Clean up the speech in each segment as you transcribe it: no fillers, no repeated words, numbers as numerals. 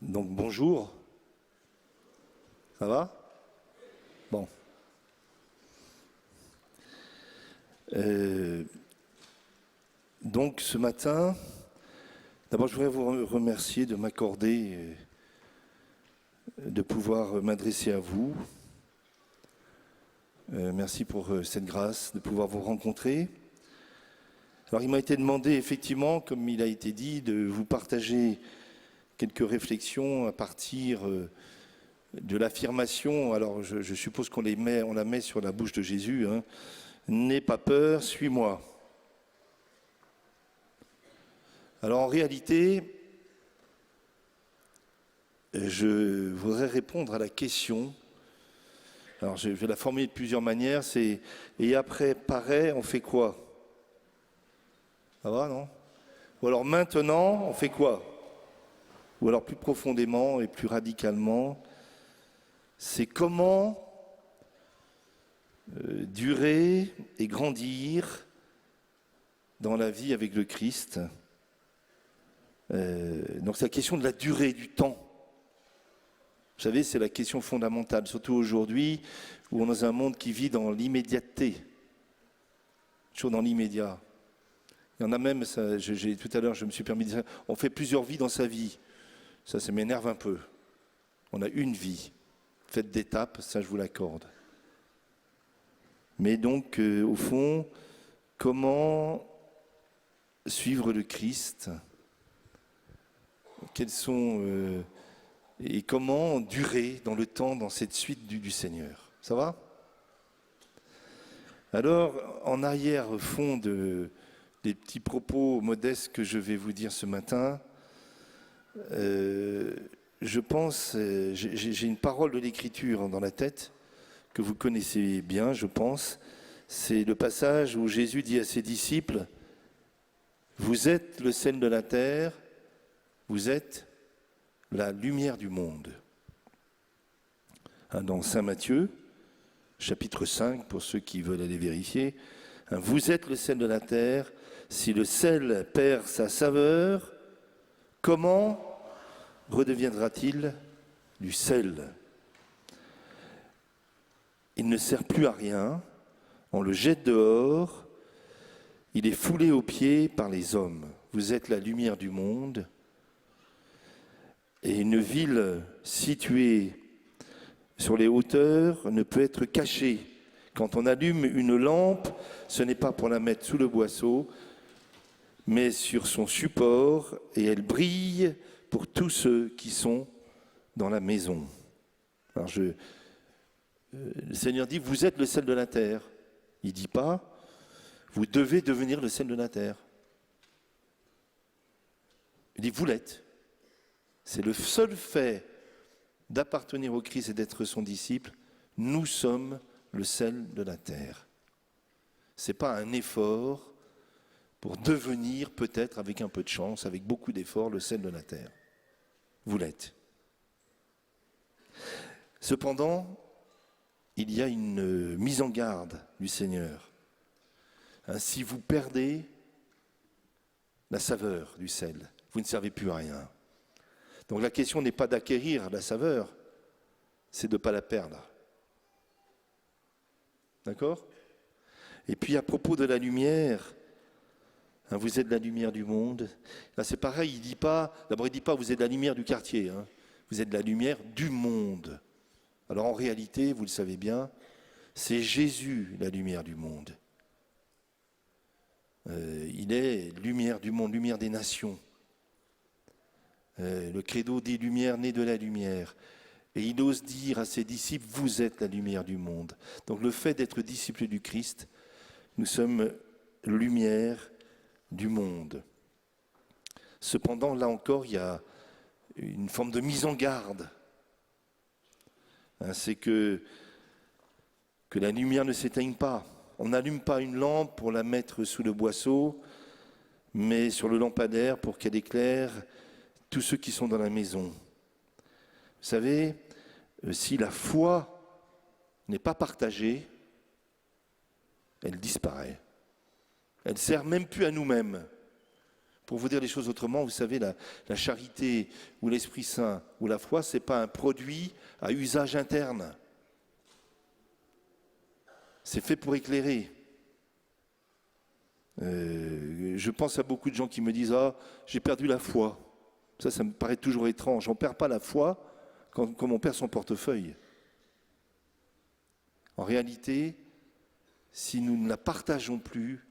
Donc bonjour, ça va? Bon. Donc ce matin, d'abord je voudrais vous remercier de m'accorder, de pouvoir m'adresser à vous. Merci pour cette grâce de pouvoir vous rencontrer. Alors il m'a été demandé effectivement, comme il a été dit, de vous partager quelques réflexions à partir de l'affirmation. Alors je suppose qu'on la met sur la bouche de Jésus. Hein. N'aie pas peur, suis-moi. Alors en réalité, je voudrais répondre à la question. Alors je vais la formuler de plusieurs manières. C'est et après paraît, on fait quoi? Ça va, non? Ou alors maintenant, on fait quoi? Ou alors plus profondément et plus radicalement, c'est comment durer et grandir dans la vie avec le Christ. Donc c'est la question de la durée du temps. Vous savez, c'est la question fondamentale, surtout aujourd'hui où on est dans un monde qui vit dans l'immédiateté, toujours dans l'immédiat. Il y en a même, tout à l'heure je me suis permis de dire, on fait plusieurs vies dans sa vie. Ça m'énerve un peu. On a une vie, faite d'étapes, ça je vous l'accorde. Mais donc, au fond, comment suivre le Christ? Quels sont et comment durer dans le temps, dans cette suite du Seigneur? Ça va? Alors, en arrière-fond des petits propos modestes que je vais vous dire ce matin, je pense, j'ai une parole de l'Écriture dans la tête que vous connaissez bien, je pense. C'est le passage où Jésus dit à ses disciples, « Vous êtes le sel de la terre, vous êtes la lumière du monde. » Dans Saint Matthieu, chapitre 5, pour ceux qui veulent aller vérifier, « Vous êtes le sel de la terre, si le sel perd sa saveur, comment redeviendra-t-il du sel ? Il ne sert plus à rien, on le jette dehors, il est foulé aux pieds par les hommes. Vous êtes la lumière du monde. Et une ville située sur les hauteurs ne peut être cachée. Quand on allume une lampe, ce n'est pas pour la mettre sous le boisseau, mais sur son support, et elle brille pour tous ceux qui sont dans la maison. Alors le Seigneur dit, vous êtes le sel de la terre. Il ne dit pas, vous devez devenir le sel de la terre. Il dit, vous l'êtes. C'est le seul fait d'appartenir au Christ et d'être son disciple. Nous sommes le sel de la terre. Ce n'est pas un effort pour devenir peut-être, avec un peu de chance, avec beaucoup d'efforts, le sel de la terre. Vous l'êtes. Cependant, il y a une mise en garde du Seigneur. Si vous perdez la saveur du sel, vous ne servez plus à rien. Donc la question n'est pas d'acquérir la saveur, c'est de ne pas la perdre. D'accord? Et puis à propos de la lumière, vous êtes la lumière du monde. Là c'est pareil, il ne dit pas vous êtes la lumière du quartier, vous êtes la lumière du monde. Alors en réalité, vous le savez bien, c'est Jésus la lumière du monde. Il est lumière du monde, lumière des nations. Le credo dit lumière née de la lumière. Et il ose dire à ses disciples, vous êtes la lumière du monde. Donc le fait d'être disciples du Christ, nous sommes lumière du monde. Cependant, là encore, il y a une forme de mise en garde. C'est que la lumière ne s'éteigne pas. On n'allume pas une lampe pour la mettre sous le boisseau, mais sur le lampadaire pour qu'elle éclaire tous ceux qui sont dans la maison. Vous savez, si la foi n'est pas partagée, elle disparaît. Elle ne sert même plus à nous-mêmes. Pour vous dire les choses autrement, vous savez, la charité ou l'Esprit Saint ou la foi, ce n'est pas un produit à usage interne. C'est fait pour éclairer. Je pense à beaucoup de gens qui me disent « Ah, j'ai perdu la foi ». Ça me paraît toujours étrange. On ne perd pas la foi comme on perd son portefeuille. En réalité, si nous ne la partageons plus,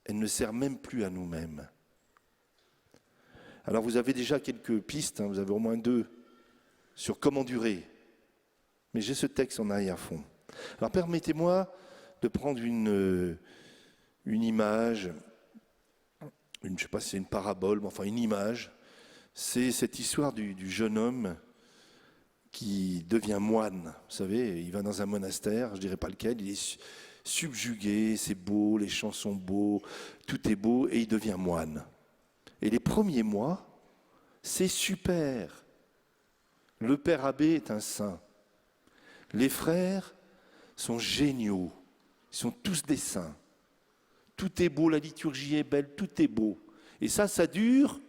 elle ne sert même plus à nous-mêmes. Alors vous avez déjà quelques pistes, vous avez au moins 2, sur comment durer. Mais j'ai ce texte en arrière-fond. Alors permettez-moi de prendre une image, je ne sais pas si c'est une parabole, mais enfin une image. C'est cette histoire du jeune homme qui devient moine. Vous savez, il va dans un monastère, je ne dirais pas lequel, il est subjugué, c'est beau, les chants sont beaux, tout est beau, et il devient moine. Et les premiers mois, c'est super. Le père abbé est un saint. Les frères sont géniaux. Ils sont tous des saints. Tout est beau, la liturgie est belle, tout est beau. Et ça dure.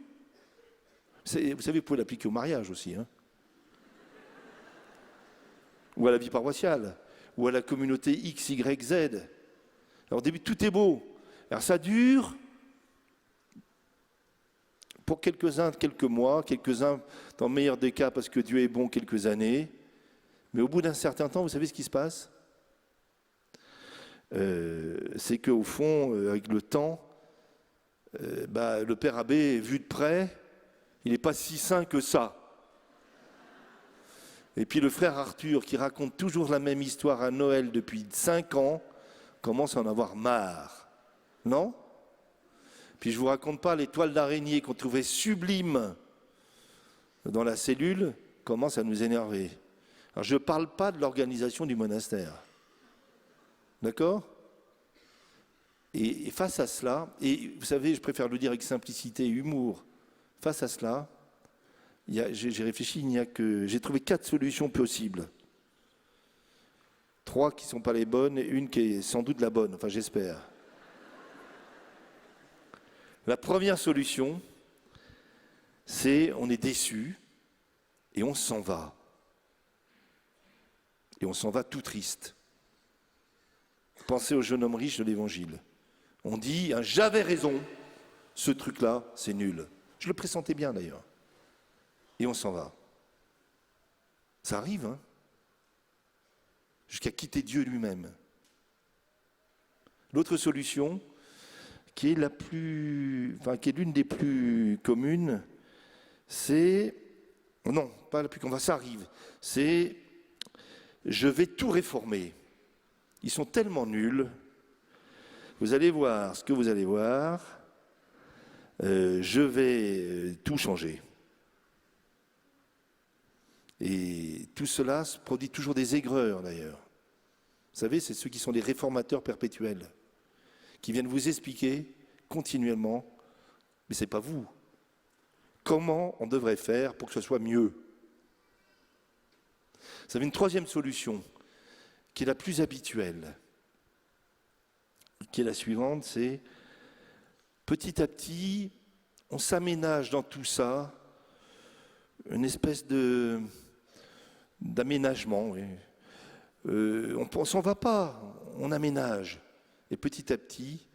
Vous savez, vous pouvez l'appliquer au mariage aussi. Ou à la vie paroissiale. Ou à la communauté X, Y, Z. Alors au début, tout est beau. Alors ça dure. Pour quelques-uns, quelques mois, quelques-uns, dans le meilleur des cas, parce que Dieu est bon, quelques années. Mais au bout d'un certain temps, vous savez ce qui se passe ? C'est qu'au fond, avec le temps, le père abbé, vu de près, il n'est pas si saint que ça. Et puis le frère Arthur, qui raconte toujours la même histoire à Noël depuis 5 ans, commence à en avoir marre. Non ? Puis je ne vous raconte pas les toiles d'araignée qu'on trouvait sublimes dans la cellule, commencent à nous énerver. Alors je ne parle pas de l'organisation du monastère. D'accord ? Et face à cela, et vous savez, je préfère le dire avec simplicité et humour, face à cela, j'ai réfléchi, j'ai trouvé 4 solutions possibles. 3 qui ne sont pas les bonnes et une qui est sans doute la bonne, enfin j'espère. La première solution, c'est on est déçu et on s'en va. Et on s'en va tout triste. Pensez au jeune homme riche de l'Évangile. On dit, j'avais raison, ce truc-là, c'est nul. Je le pressentais bien d'ailleurs. Et on s'en va. Ça arrive, jusqu'à quitter Dieu lui-même. L'autre solution, qui est l'une des plus communes, c'est, non, pas la plus commune, ça arrive, c'est, je vais tout réformer. Ils sont tellement nuls, vous allez voir ce que vous allez voir, je vais tout changer. Et tout cela produit toujours des aigreurs d'ailleurs. Vous savez, c'est ceux qui sont des réformateurs perpétuels, qui viennent vous expliquer continuellement, mais ce n'est pas vous, comment on devrait faire pour que ce soit mieux. Vous avez une troisième solution, qui est la plus habituelle, qui est la suivante, c'est petit à petit, on s'aménage dans tout ça, une espèce d'aménagement. Oui. On ne s'en va pas, on aménage. Et petit à petit,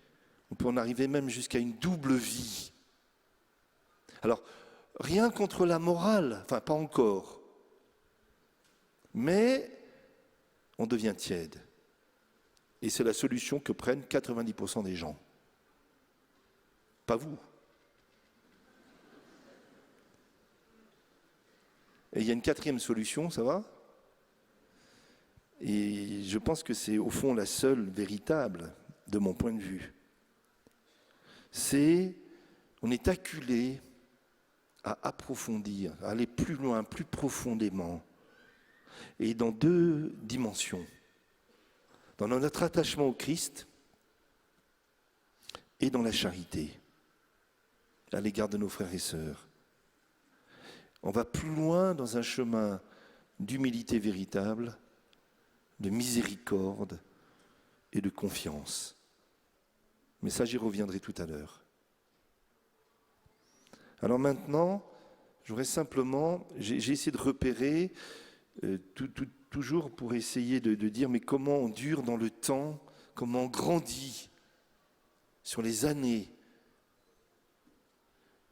on peut en arriver même jusqu'à une double vie. Alors, rien contre la morale, enfin pas encore, mais on devient tiède. Et c'est la solution que prennent 90% des gens. Pas vous. Et il y a une quatrième solution, ça va ? Et je pense que c'est au fond la seule véritable, de mon point de vue. On est acculé à approfondir, à aller plus loin, plus profondément, et dans 2 dimensions. Dans notre attachement au Christ et dans la charité à l'égard de nos frères et sœurs. On va plus loin dans un chemin d'humilité véritable, de miséricorde et de confiance. Mais ça, j'y reviendrai tout à l'heure. Alors maintenant, j'aurais simplement, j'ai essayé de repérer, toujours pour essayer de dire, mais comment on dure dans le temps, comment on grandit sur les années,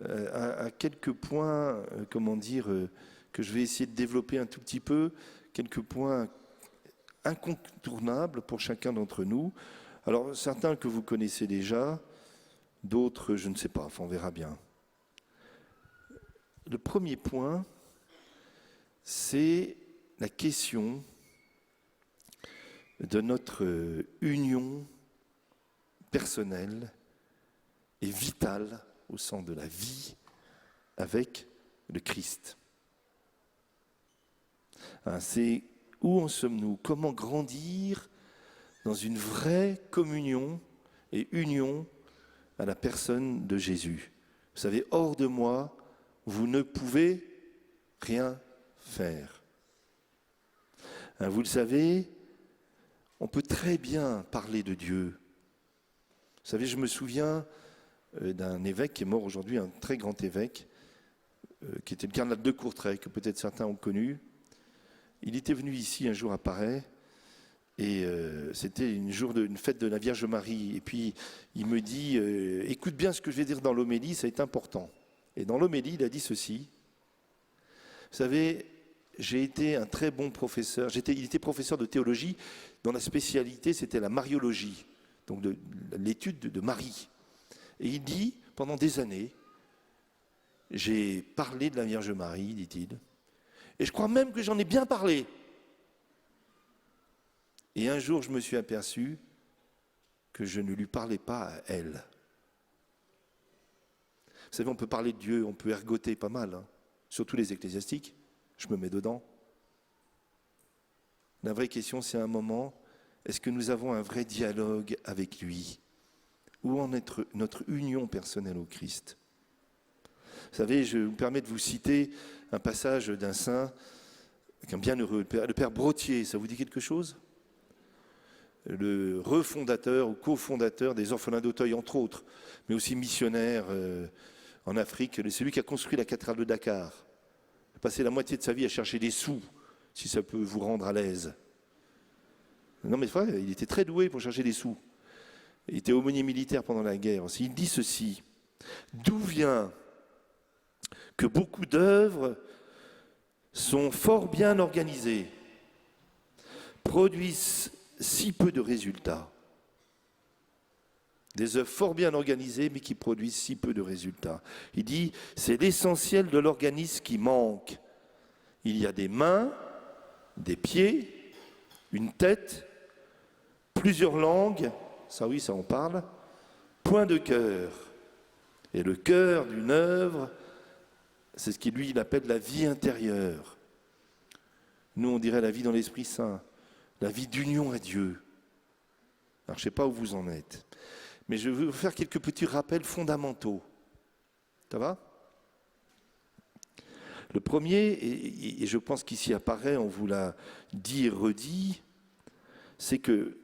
à quelques points, que je vais essayer de développer un tout petit peu, quelques points incontournables pour chacun d'entre nous. Alors, certains que vous connaissez déjà, d'autres, je ne sais pas, enfin, on verra bien. Le premier point, c'est la question de notre union personnelle et vitale au sens de la vie avec le Christ. C'est où en sommes-nous? Comment grandir dans une vraie communion et union à la personne de Jésus? Vous savez, hors de moi, vous ne pouvez rien faire. Vous le savez, on peut très bien parler de Dieu. Vous savez, je me souviens d'un évêque qui est mort aujourd'hui, un très grand évêque, qui était le cardinal de Courtrai, que peut-être certains ont connu. Il était venu ici un jour à Paray, et c'était une fête de la Vierge Marie. Et puis il me dit, écoute bien ce que je vais dire dans l'homélie, ça est important. Et dans l'homélie, il a dit ceci. Vous savez, j'ai été un très bon professeur. Il était professeur de théologie, dont la spécialité, c'était la mariologie, donc l'étude de Marie. Et il dit, pendant des années, j'ai parlé de la Vierge Marie, dit-il, et je crois même que j'en ai bien parlé. Et un jour, je me suis aperçu que je ne lui parlais pas à elle. Vous savez, on peut parler de Dieu, on peut ergoter pas mal, hein, surtout les ecclésiastiques, je me mets dedans. La vraie question, c'est un moment, est-ce que nous avons un vrai dialogue avec lui? Où en est notre union personnelle au Christ? Vous savez, je me permets de vous citer un passage d'un saint, un bienheureux, le père Brottier, ça vous dit quelque chose? Le refondateur ou cofondateur des orphelins d'Auteuil, entre autres, mais aussi missionnaire en Afrique. C'est lui qui a construit la cathédrale de Dakar. Il a passé la moitié de sa vie à chercher des sous, si ça peut vous rendre à l'aise. Non mais c'est vrai, il était très doué pour chercher des sous. Il était aumônier militaire pendant la guerre aussi. Il dit ceci, d'où vient que beaucoup d'œuvres sont fort bien organisées, produisent si peu de résultats. Des œuvres fort bien organisées, mais qui produisent si peu de résultats. Il dit, c'est l'essentiel de l'organisme qui manque. Il y a des mains, des pieds, une tête, plusieurs langues, ça oui, ça on parle, point de cœur. Et le cœur d'une œuvre, c'est ce qu'il lui il appelle la vie intérieure. Nous, on dirait la vie dans l'Esprit Saint, la vie d'union à Dieu. Alors, je ne sais pas où vous en êtes, mais je vais vous faire quelques petits rappels fondamentaux. Ça va? Le premier, et je pense qu'ici apparaît, on vous l'a dit et redit, c'est que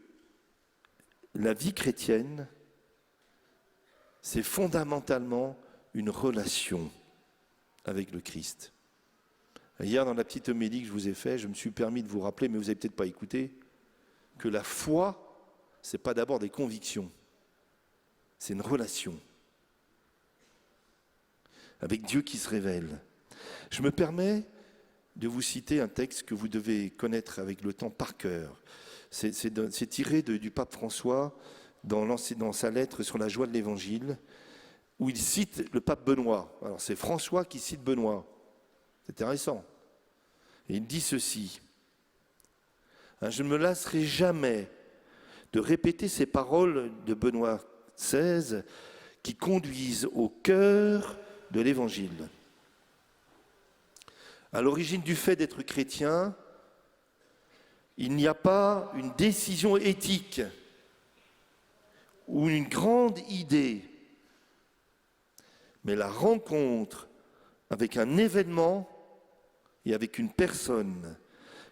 la vie chrétienne, c'est fondamentalement une relation avec le Christ. Hier, dans la petite homélie que je vous ai faite, je me suis permis de vous rappeler, mais vous n'avez peut-être pas écouté, que la foi, ce n'est pas d'abord des convictions, c'est une relation avec Dieu qui se révèle. Je me permets de vous citer un texte que vous devez connaître avec le temps par cœur. C'est tiré du pape François dans sa lettre sur la joie de l'Évangile, où il cite le pape Benoît. Alors c'est François qui cite Benoît. C'est intéressant. Et il dit ceci. Je ne me lasserai jamais de répéter ces paroles de Benoît XVI qui conduisent au cœur de l'Évangile. À l'origine du fait d'être chrétien, il n'y a pas une décision éthique ou une grande idée, mais la rencontre avec un événement et avec une personne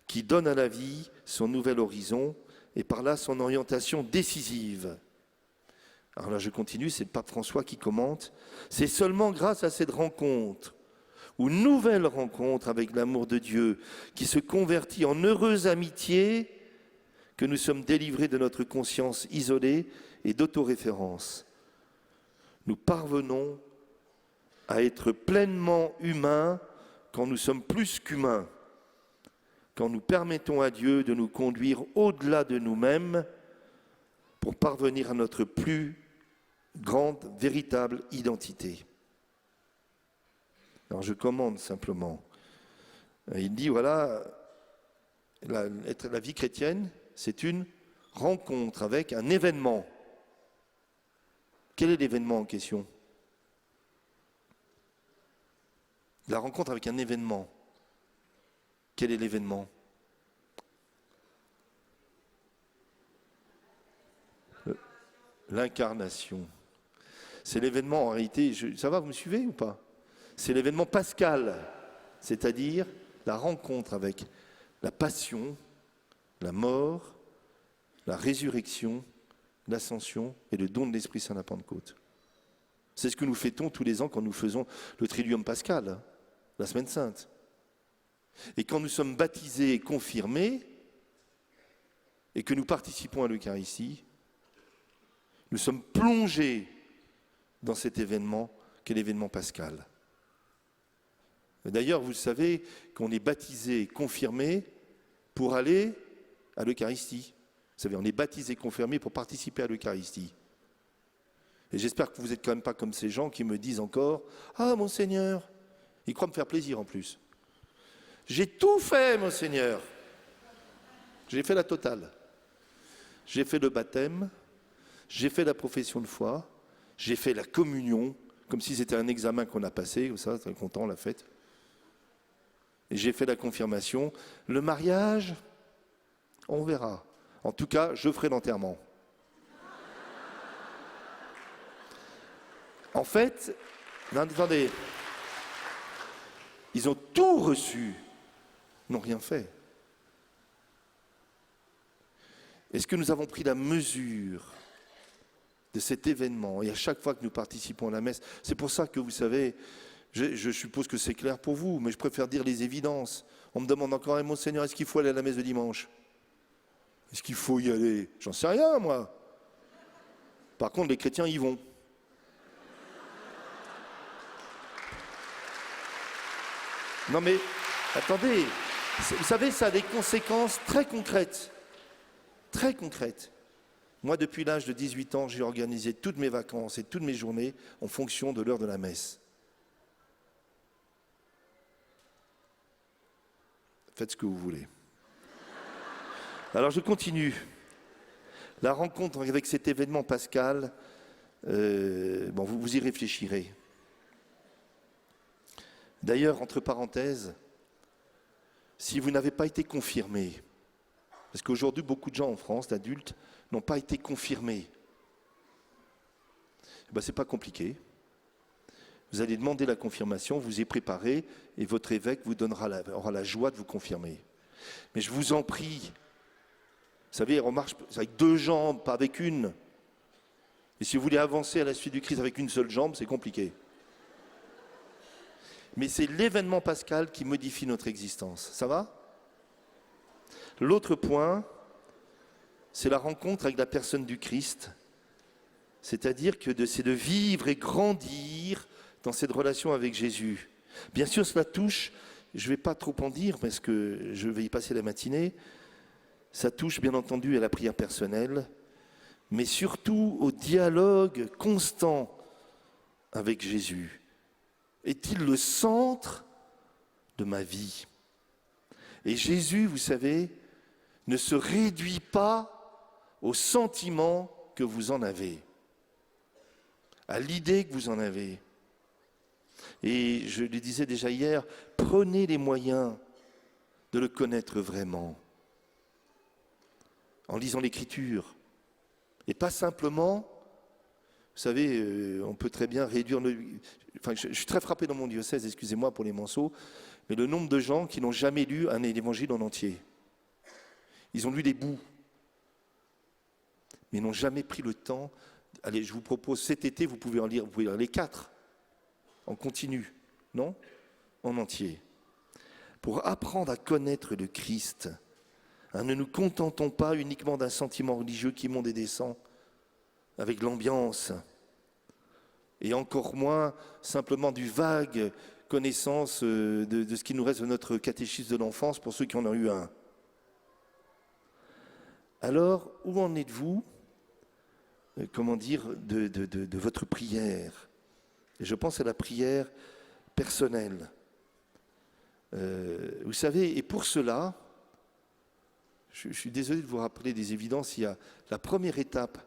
qui donne à la vie son nouvel horizon et par là son orientation décisive. Alors là, je continue, c'est le pape François qui commente. C'est seulement grâce à cette rencontre, ou nouvelle rencontre avec l'amour de Dieu, qui se convertit en heureuse amitié, que nous sommes délivrés de notre conscience isolée et d'autoréférence. Nous parvenons à être pleinement humains quand nous sommes plus qu'humains, quand nous permettons à Dieu de nous conduire au-delà de nous-mêmes pour parvenir à notre plus grande, véritable identité. Alors je commande simplement. Il dit, voilà, la vie chrétienne, c'est une rencontre avec un événement. Quel est l'événement en question? La rencontre avec un événement. Quel est l'événement? L'incarnation. C'est l'événement, en réalité, ça va, vous me suivez ou pas? C'est l'événement pascal, c'est-à-dire la rencontre avec la passion, la mort, la résurrection, l'ascension et le don de l'Esprit Saint à la Pentecôte. C'est ce que nous fêtons tous les ans quand nous faisons le Triduum pascal, la Semaine Sainte. Et quand nous sommes baptisés et confirmés, et que nous participons à l'Eucharistie, nous sommes plongés dans cet événement qu'est l'événement pascal. D'ailleurs, vous savez qu'on est baptisé et confirmé pour aller à l'Eucharistie. Vous savez, on est baptisé et confirmé pour participer à l'Eucharistie. Et j'espère que vous n'êtes quand même pas comme ces gens qui me disent encore « Ah, Monseigneur !» Ils croient me faire plaisir en plus. J'ai tout fait, Monseigneur. J'ai fait la totale. J'ai fait le baptême, j'ai fait la profession de foi, j'ai fait la communion, comme si c'était un examen qu'on a passé, comme ça, très content, on l'a fait. Et j'ai fait la confirmation. Le mariage, on verra. En tout cas, je ferai l'enterrement. En fait, non, attendez, ils ont tout reçu, n'ont rien fait. Est-ce que nous avons pris la mesure de cet événement? Et à chaque fois que nous participons à la messe, c'est pour ça que vous savez, je suppose que c'est clair pour vous, mais je préfère dire les évidences. On me demande encore, Monseigneur, est-ce qu'il faut aller à la messe le dimanche? Est-ce qu'il faut y aller? J'en sais rien, moi. Par contre, les chrétiens y vont. Non mais, attendez, vous savez, ça a des conséquences très concrètes. Très concrètes. Moi, depuis l'âge de 18 ans, j'ai organisé toutes mes vacances et toutes mes journées en fonction de l'heure de la messe. Faites ce que vous voulez. Alors je continue. La rencontre avec cet événement pascal, vous y réfléchirez. D'ailleurs, entre parenthèses, si vous n'avez pas été confirmé, parce qu'aujourd'hui, beaucoup de gens en France, d'adultes, n'ont pas été confirmés, c'est pas compliqué. Vous allez demander la confirmation, vous y préparez, et votre évêque vous aura la joie de vous confirmer. Mais je vous en prie, vous savez, on marche avec deux jambes, pas avec une. Et si vous voulez avancer à la suite du Christ avec une seule jambe, c'est compliqué. Mais c'est l'événement pascal qui modifie notre existence. Ça va? L'autre point, c'est la rencontre avec la personne du Christ. C'est-à-dire que c'est de vivre et grandir dans cette relation avec Jésus. Bien sûr, cela touche, je ne vais pas trop en dire parce que je vais y passer la matinée, ça touche bien entendu à la prière personnelle, mais surtout au dialogue constant avec Jésus. Est-il le centre de ma vie? Et Jésus, vous savez, ne se réduit pas au sentiment que vous en avez, à l'idée que vous en avez. Et je le disais déjà hier, prenez les moyens de le connaître vraiment, en lisant l'Écriture. Et pas simplement, vous savez, on peut très bien réduire... je suis très frappé dans mon diocèse, excusez-moi pour les manceaux, mais le nombre de gens qui n'ont jamais lu un évangile en entier. Ils ont lu des bouts, mais ils n'ont jamais pris le temps Allez, je vous propose cet été, vous pouvez lire les 4, en continu, non? En entier. Pour apprendre à connaître le Christ, ne nous contentons pas uniquement d'un sentiment religieux qui monte et descend avec l'ambiance, et encore moins simplement du vague connaissance de ce qui nous reste de notre catéchisme de l'enfance pour ceux qui en ont eu un. Alors, où en êtes-vous, de votre prière? Et je pense à la prière personnelle. Vous savez, et pour cela, je suis désolé de vous rappeler des évidences, il y a la première étape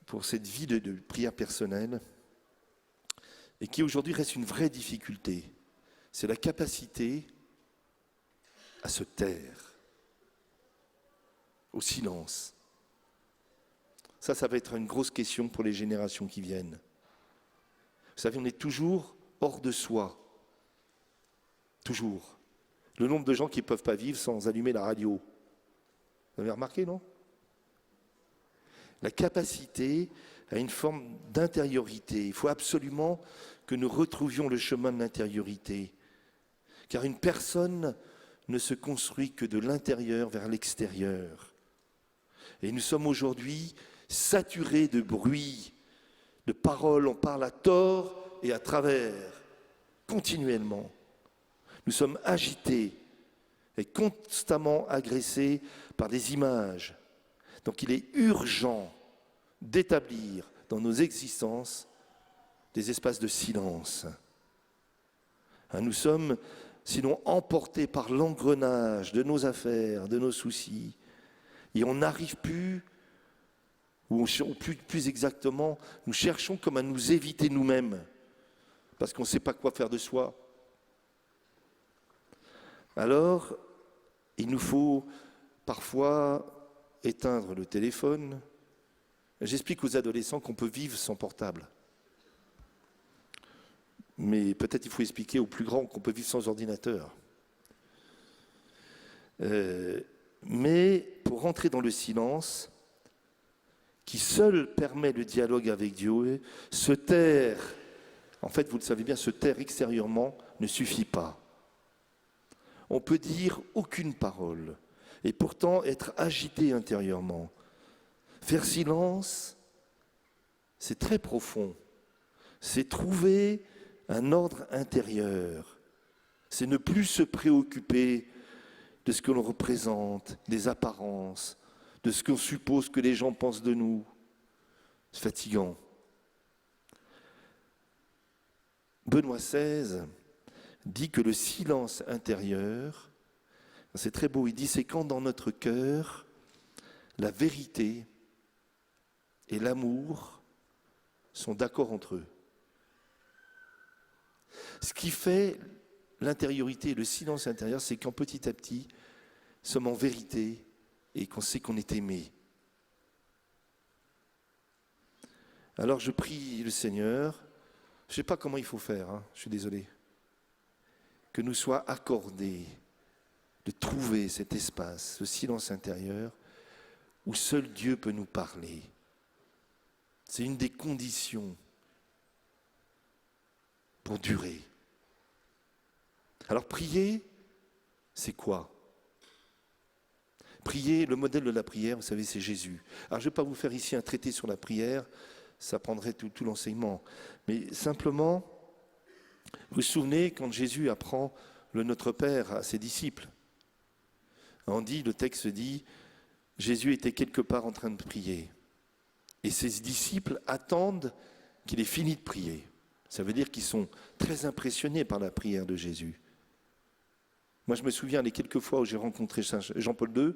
pour cette vie de prière personnelle, et qui aujourd'hui reste une vraie difficulté, c'est la capacité à se taire, au silence. Ça va être une grosse question pour les générations qui viennent. Vous savez, on est toujours hors de soi. Toujours. Le nombre de gens qui ne peuvent pas vivre sans allumer la radio. Vous avez remarqué, non? La capacité à une forme d'intériorité. Il faut absolument que nous retrouvions le chemin de l'intériorité. Car une personne ne se construit que de l'intérieur vers l'extérieur. Et nous sommes aujourd'hui saturés de bruit, de paroles, on parle à tort et à travers, continuellement. Nous sommes agités et constamment agressés par des images. Donc il est urgent d'établir dans nos existences des espaces de silence. Nous sommes sinon emportés par l'engrenage de nos affaires, de nos soucis, et on n'arrive plus, ou plus exactement, nous cherchons comme à nous éviter nous-mêmes, parce qu'on ne sait pas quoi faire de soi. Alors, il nous faut parfois éteindre le téléphone. J'explique aux adolescents qu'on peut vivre sans portable. Mais peut-être il faut expliquer aux plus grands qu'on peut vivre sans ordinateur. Mais pour rentrer dans le silence, qui seul permet le dialogue avec Dieu, se taire, en fait vous le savez bien, se taire extérieurement ne suffit pas. On peut dire aucune parole et pourtant être agité intérieurement. Faire silence, c'est très profond. C'est trouver un ordre intérieur. C'est ne plus se préoccuper de ce que l'on représente, des apparences, de ce qu'on suppose que les gens pensent de nous. C'est fatigant. Benoît XVI dit que le silence intérieur, c'est très beau, il dit c'est quand dans notre cœur, la vérité et l'amour sont d'accord entre eux. Ce qui fait l'intériorité et le silence intérieur, c'est quand petit à petit, nous sommes en vérité et qu'on sait qu'on est aimé. Alors je prie le Seigneur, je ne sais pas comment il faut faire, je suis désolé, que nous soit accordé de trouver cet espace, ce silence intérieur, où seul Dieu peut nous parler. C'est une des conditions pour durer. Alors prier, c'est quoi? Prier, le modèle de la prière, vous savez, c'est Jésus. Alors je ne vais pas vous faire ici un traité sur la prière, ça prendrait tout l'enseignement. Mais simplement, vous vous souvenez quand Jésus apprend le Notre Père à ses disciples? Le texte dit, Jésus était quelque part en train de prier. Et ses disciples attendent qu'il ait fini de prier. Ça veut dire qu'ils sont très impressionnés par la prière de Jésus. Moi, je me souviens les quelques fois où j'ai rencontré Jean-Paul II,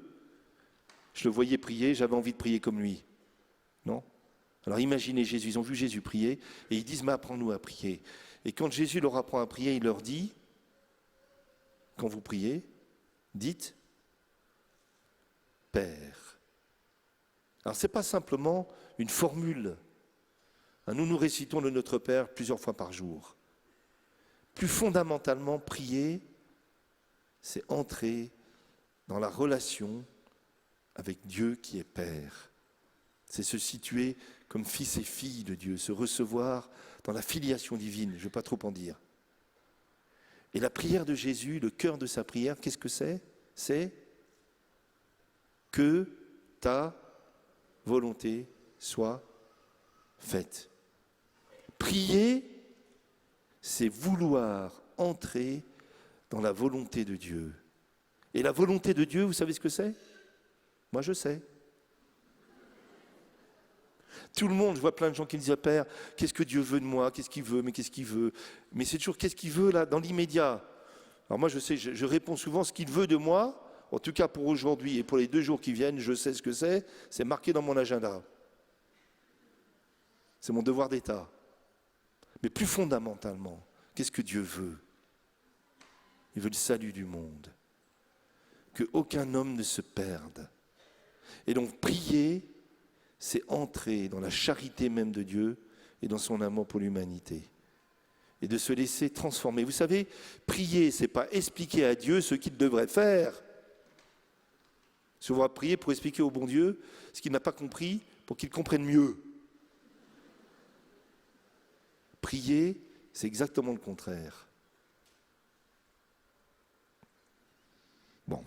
je le voyais prier, j'avais envie de prier comme lui. Non? Alors imaginez Jésus, ils ont vu Jésus prier, et ils disent, mais apprends-nous à prier. Et quand Jésus leur apprend à prier, il leur dit, quand vous priez, dites, Père. Alors ce n'est pas simplement une formule. Nous récitons le Notre Père plusieurs fois par jour. Plus fondamentalement, prier, c'est entrer dans la relation avec Dieu qui est Père. C'est se situer comme fils et filles de Dieu, se recevoir dans la filiation divine, je ne vais pas trop en dire. Et la prière de Jésus, le cœur de sa prière, qu'est-ce que c'est? C'est que ta volonté soit faite. Prier, c'est vouloir entrer dans la volonté de Dieu. Et la volonté de Dieu, vous savez ce que c'est? Moi, je sais. Tout le monde, je vois plein de gens qui me disent, Père, qu'est-ce que Dieu veut de moi? Qu'est-ce qu'il veut? Mais qu'est-ce qu'il veut? Mais c'est toujours qu'est-ce qu'il veut là, dans l'immédiat. Alors moi, je sais, je réponds souvent ce qu'il veut de moi. En tout cas, pour aujourd'hui et pour les 2 jours qui viennent, je sais ce que c'est. C'est marqué dans mon agenda. C'est mon devoir d'État. Mais plus fondamentalement, qu'est-ce que Dieu veut? Il veut le salut du monde. Qu'aucun homme ne se perde. Et donc, prier, c'est entrer dans la charité même de Dieu et dans son amour pour l'humanité. Et de se laisser transformer. Vous savez, prier, ce n'est pas expliquer à Dieu ce qu'il devrait faire. Souvent, prier pour expliquer au bon Dieu ce qu'il n'a pas compris pour qu'il comprenne mieux. Prier, c'est exactement le contraire. Bon.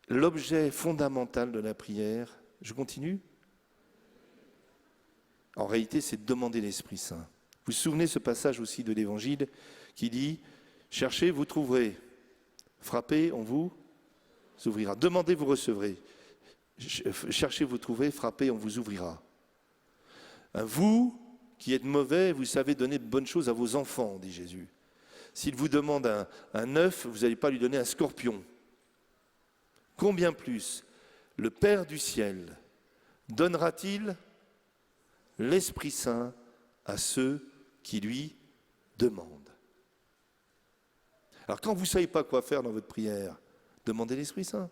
L'objet fondamental de la prière, je continue? En réalité, c'est de demander l'Esprit Saint. Vous vous souvenez ce passage aussi de l'Évangile qui dit « Cherchez, vous trouverez. Frappez, on vous ouvrira. Demandez, vous recevrez. Cherchez, vous trouverez. Frappez, on vous ouvrira. » Vous qui êtes mauvais, vous savez donner de bonnes choses à vos enfants, dit Jésus. S'il vous demande un œuf, vous n'allez pas lui donner un scorpion. Combien plus le Père du ciel donnera-t-il l'Esprit Saint à ceux qui lui demandent? Alors quand vous ne savez pas quoi faire dans votre prière, demandez l'Esprit Saint.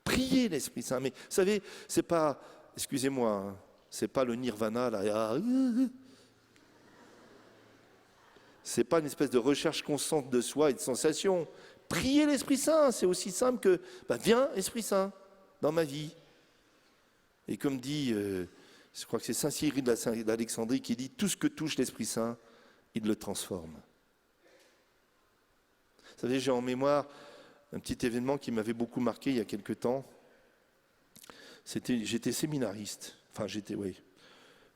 Priez l'Esprit Saint. Mais vous savez, c'est pas, excusez-moi, hein, c'est pas le nirvana là. C'est pas une espèce de recherche constante de soi et de sensation. Priez l'Esprit Saint, c'est aussi simple que viens Esprit Saint dans ma vie. Et comme dit, je crois que c'est Saint Cyril d'Alexandrie qui dit tout ce que touche l'Esprit Saint, il le transforme. Vous savez, j'ai en mémoire un petit événement qui m'avait beaucoup marqué il y a quelque temps. J'étais séminariste,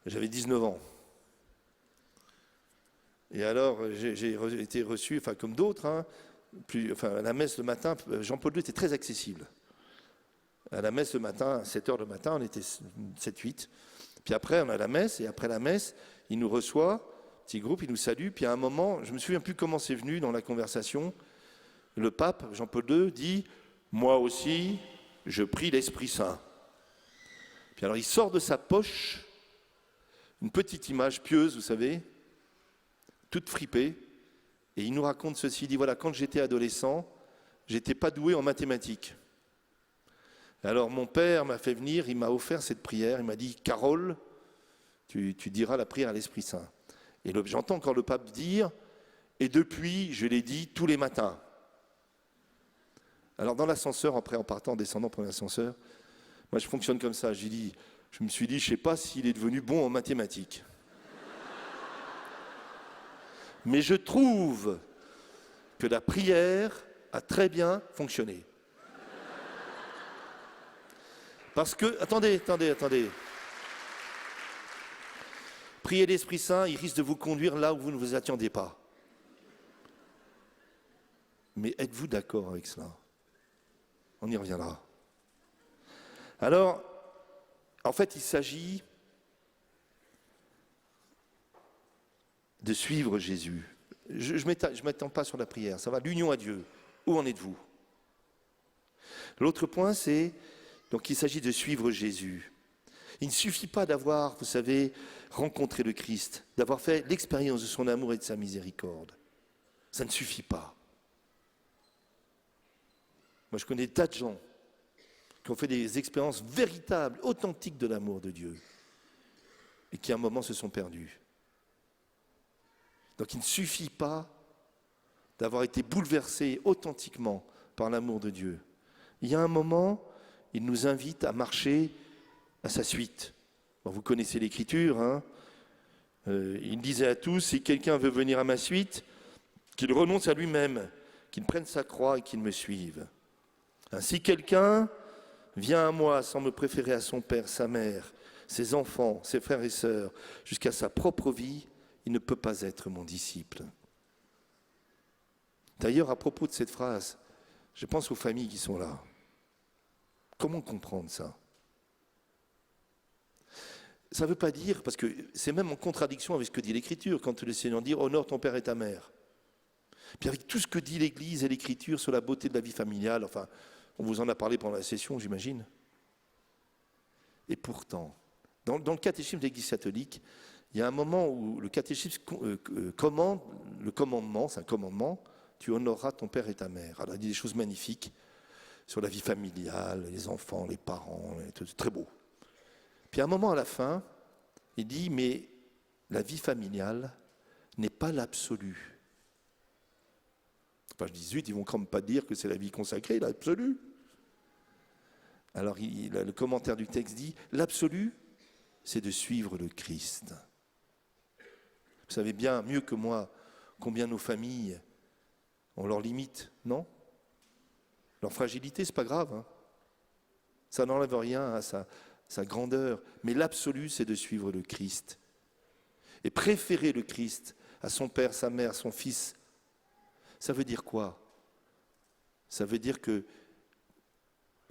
j'avais 19 ans. Et alors, j'ai été reçu, comme d'autres, à la messe le matin, Jean-Paul II était très accessible. À la messe le matin, à 7h le matin, on était 7-8. Puis après, on a la messe, et après la messe, il nous reçoit, petit groupe, il nous salue, puis à un moment, je ne me souviens plus comment c'est venu dans la conversation, le pape, Jean-Paul II, dit « Moi aussi, je prie l'Esprit Saint ». Puis alors, il sort de sa poche une petite image pieuse, vous savez, toute fripée, et il nous raconte ceci, il dit, voilà, quand j'étais adolescent, j'étais pas doué en mathématiques. Alors mon père m'a fait venir, il m'a offert cette prière, il m'a dit, Carole, tu diras la prière à l'Esprit Saint. Et j'entends encore le pape dire, et depuis, je l'ai dit tous les matins. Alors dans l'ascenseur, après en partant, en descendant pour l'ascenseur, moi je fonctionne comme ça, je me suis dit, je ne sais pas s'il est devenu bon en mathématiques. Mais je trouve que la prière a très bien fonctionné. Parce que, attendez. Prier l'Esprit Saint, il risque de vous conduire là où vous ne vous attendiez pas. Mais êtes-vous d'accord avec cela? On y reviendra. Alors, en fait, il s'agit de suivre Jésus. Je ne m'attends pas sur la prière, ça va, l'union à Dieu. Où en êtes-vous? L'autre point, c'est, donc il s'agit de suivre Jésus. Il ne suffit pas d'avoir, vous savez, rencontré le Christ, d'avoir fait l'expérience de son amour et de sa miséricorde. Ça ne suffit pas. Moi, je connais des tas de gens qui ont fait des expériences véritables, authentiques de l'amour de Dieu, et qui à un moment se sont perdus. Donc il ne suffit pas d'avoir été bouleversé authentiquement par l'amour de Dieu. Il y a un moment, il nous invite à marcher à sa suite. Bon, vous connaissez l'Écriture, hein. Il disait à tous, si quelqu'un veut venir à ma suite, qu'il renonce à lui-même, qu'il prenne sa croix et qu'il me suive. Si quelqu'un vient à moi sans me préférer à son père, sa mère, ses enfants, ses frères et sœurs, jusqu'à sa propre vie, il ne peut pas être mon disciple. D'ailleurs, à propos de cette phrase, je pense aux familles qui sont là. Comment comprendre ça ? Ça ne veut pas dire, parce que c'est même en contradiction avec ce que dit l'Écriture, quand le Seigneur dit « honore ton père et ta mère ». Puis avec tout ce que dit l'Église et l'Écriture sur la beauté de la vie familiale, enfin, on vous en a parlé pendant la session, j'imagine. Et pourtant, dans le catéchisme de l'Église catholique, il y a un moment où le catéchisme commande, le commandement, c'est un commandement, tu honoreras ton père et ta mère. Alors il dit des choses magnifiques sur la vie familiale, les enfants, les parents, c'est très beau. Puis à un moment à la fin, il dit, mais la vie familiale n'est pas l'absolu. Enfin, je dis, zut, ils vont quand même pas dire que c'est la vie consacrée, l'absolu. Alors le commentaire du texte dit, l'absolu, c'est de suivre le Christ. Vous savez bien, mieux que moi, combien nos familles ont leurs limites, non ? Leur fragilité, c'est pas grave. Hein. Ça n'enlève rien à sa grandeur. Mais l'absolu, c'est de suivre le Christ. Et préférer le Christ à son père, sa mère, son fils, ça veut dire quoi ? Ça veut dire que,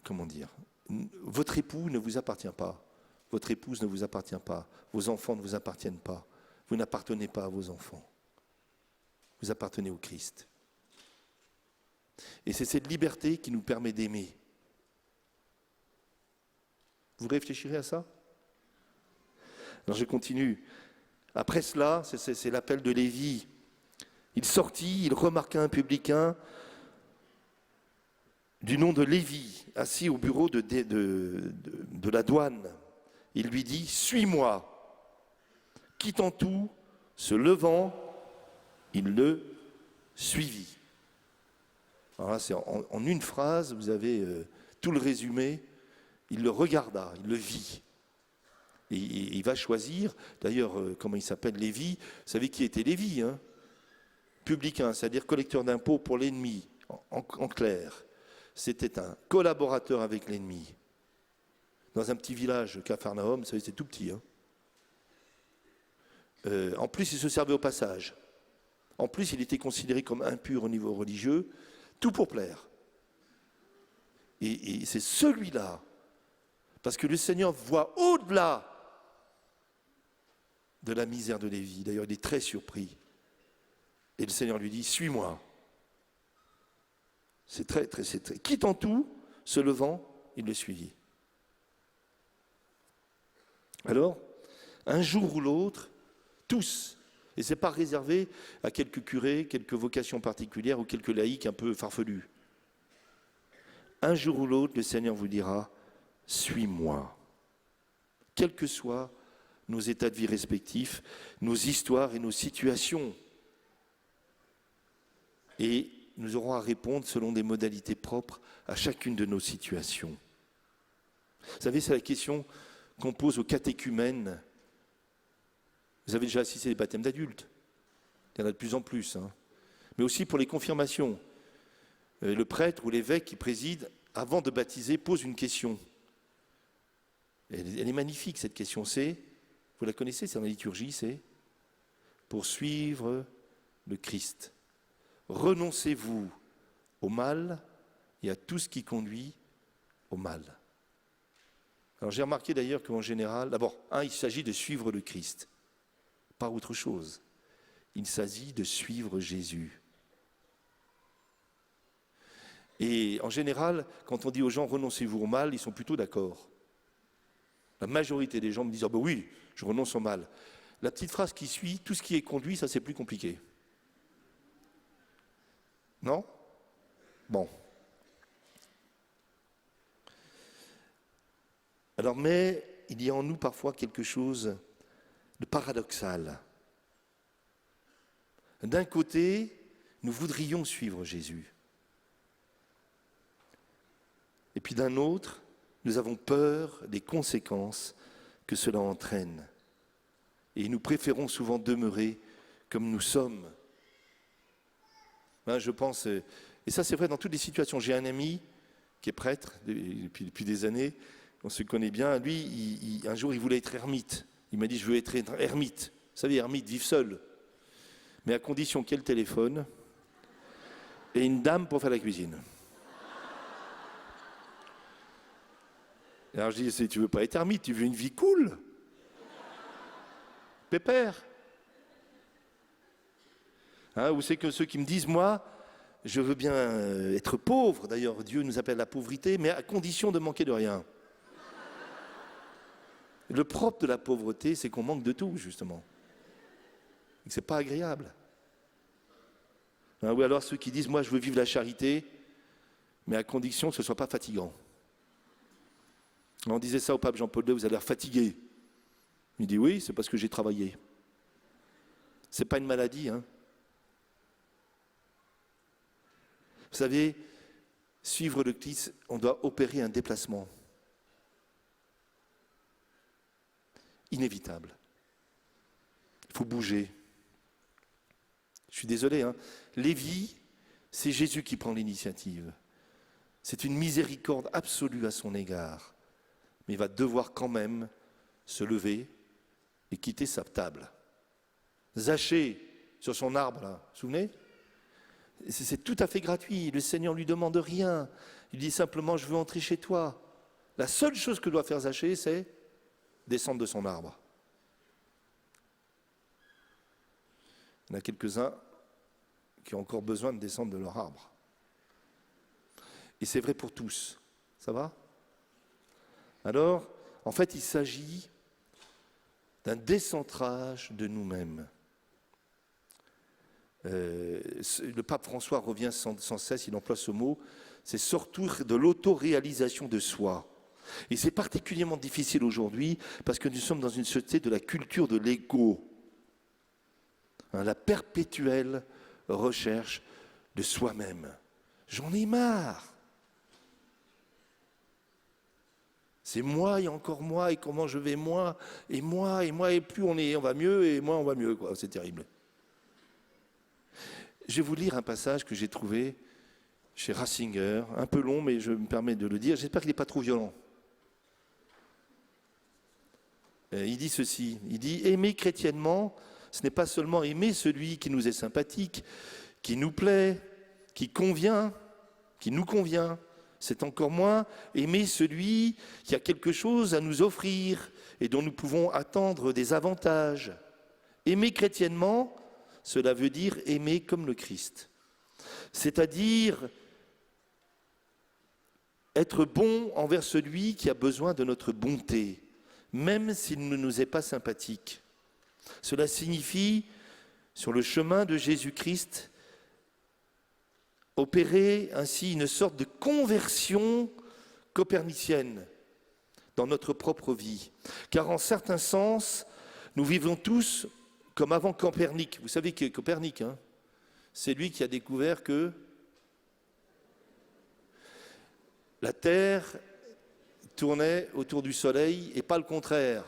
comment dire, votre époux ne vous appartient pas. Votre épouse ne vous appartient pas. Vos enfants ne vous appartiennent pas. Vous n'appartenez pas à vos enfants. Vous appartenez au Christ. Et c'est cette liberté qui nous permet d'aimer. Vous réfléchirez à ça ? Alors je continue. Après cela, c'est l'appel de Lévi. Il sortit, il remarqua un publicain du nom de Lévi, assis au bureau de la douane. Il lui dit, suis-moi. Quittant tout, se levant, il le suivit. Alors là, c'est en une phrase, vous avez tout le résumé. Il le regarda, il le vit. Et il va choisir, d'ailleurs, comment il s'appelle, Lévi. Vous savez qui était Lévi, hein ? Publicain, c'est-à-dire collecteur d'impôts pour l'ennemi, en clair. C'était un collaborateur avec l'ennemi. Dans un petit village, Capharnaüm, vous savez, c'est tout petit. Hein ? En plus, il se servait au passage. En plus, il était considéré comme impur au niveau religieux, tout pour plaire. Et c'est celui-là, parce que le Seigneur voit au-delà de la misère de Lévi. D'ailleurs, il est très surpris. Et le Seigneur lui dit, suis-moi. C'est très. Quittant tout, se levant, il le suivit. Alors, un jour ou l'autre, tous, et ce n'est pas réservé à quelques curés, quelques vocations particulières ou quelques laïcs un peu farfelus. Un jour ou l'autre, le Seigneur vous dira, suis-moi. Quels que soient nos états de vie respectifs, nos histoires et nos situations. Et nous aurons à répondre selon des modalités propres à chacune de nos situations. Vous savez, c'est la question qu'on pose aux catéchumènes. Vous avez déjà assisté à des baptêmes d'adultes. Il y en a de plus en plus. Hein. Mais aussi pour les confirmations. Le prêtre ou l'évêque qui préside, avant de baptiser, pose une question. Elle est magnifique, cette question. C'est, vous la connaissez, c'est dans la liturgie, c'est pour suivre le Christ. Renoncez-vous au mal et à tout ce qui conduit au mal. Alors j'ai remarqué d'ailleurs qu'en général, d'abord, il s'agit de suivre le Christ, pas autre chose. Il s'agit de suivre Jésus. Et en général, quand on dit aux gens « renoncez-vous au mal », ils sont plutôt d'accord. La majorité des gens me disent « ah ben oui, je renonce au mal ». La petite phrase qui suit « tout ce qui est conduit », ça c'est plus compliqué. Non ? Bon. Alors, mais il y a en nous parfois quelque chose de paradoxal. D'un côté, nous voudrions suivre Jésus. Et puis d'un autre, nous avons peur des conséquences que cela entraîne. Et nous préférons souvent demeurer comme nous sommes. Je pense, et ça c'est vrai dans toutes les situations. J'ai un ami qui est prêtre depuis des années, on se connaît bien. Lui, un jour, il voulait être ermite. Il m'a dit, je veux être ermite. Vous savez, ermite, vivre seul. Mais à condition qu'il y ait le téléphone et une dame pour faire la cuisine. Alors je dis, tu veux pas être ermite, tu veux une vie cool. Pépère. Ou c'est que ceux qui me disent, moi, je veux bien être pauvre. D'ailleurs, Dieu nous appelle la pauvreté, mais à condition de manquer de rien. Le propre de la pauvreté, c'est qu'on manque de tout, justement. Et que c'est pas agréable. Ou alors ceux qui disent, moi, je veux vivre la charité, mais à condition que ce ne soit pas fatigant. On disait ça au pape Jean-Paul II, vous avez l'air fatigué. Il dit, oui, c'est parce que j'ai travaillé. Ce n'est pas une maladie, hein. Vous savez, suivre le Christ, on doit opérer un déplacement. Inévitable. Il faut bouger. Je suis désolé, hein. Lévi, c'est Jésus qui prend l'initiative. C'est une miséricorde absolue à son égard. Mais il va devoir quand même se lever et quitter sa table. Zachée, sur son arbre, là, vous vous souvenez ? C'est tout à fait gratuit. Le Seigneur ne lui demande rien. Il dit simplement, je veux entrer chez toi. La seule chose que doit faire Zachée, c'est descendre de son arbre. Il y en a quelques-uns qui ont encore besoin de descendre de leur arbre. Et c'est vrai pour tous. Ça va ? Alors, en fait, il s'agit d'un décentrage de nous-mêmes. Le pape François revient sans cesse, il emploie ce mot, c'est surtout de l'autoréalisation de soi. Et c'est particulièrement difficile aujourd'hui parce que nous sommes dans une société de la culture de l'ego. La perpétuelle recherche de soi-même. J'en ai marre. C'est moi et encore moi et comment je vais moi et plus on va mieux et moins on va mieux, quoi. C'est terrible. Je vais vous lire un passage que j'ai trouvé chez Ratzinger, un peu long mais je me permets de le dire, j'espère qu'il n'est pas trop violent. Il dit ceci, il dit « Aimer chrétiennement, ce n'est pas seulement aimer celui qui nous est sympathique, qui nous plaît, qui nous convient. C'est encore moins aimer celui qui a quelque chose à nous offrir et dont nous pouvons attendre des avantages. Aimer chrétiennement, cela veut dire aimer comme le Christ. C'est-à-dire être bon envers celui qui a besoin de notre bonté, même s'il ne nous est pas sympathique. Cela signifie, sur le chemin de Jésus-Christ, opérer ainsi une sorte de conversion copernicienne dans notre propre vie. Car en certains sens, nous vivons tous comme avant Copernic. Vous savez qui est Copernic, hein ? C'est lui qui a découvert que la Terre tournait autour du Soleil et pas le contraire.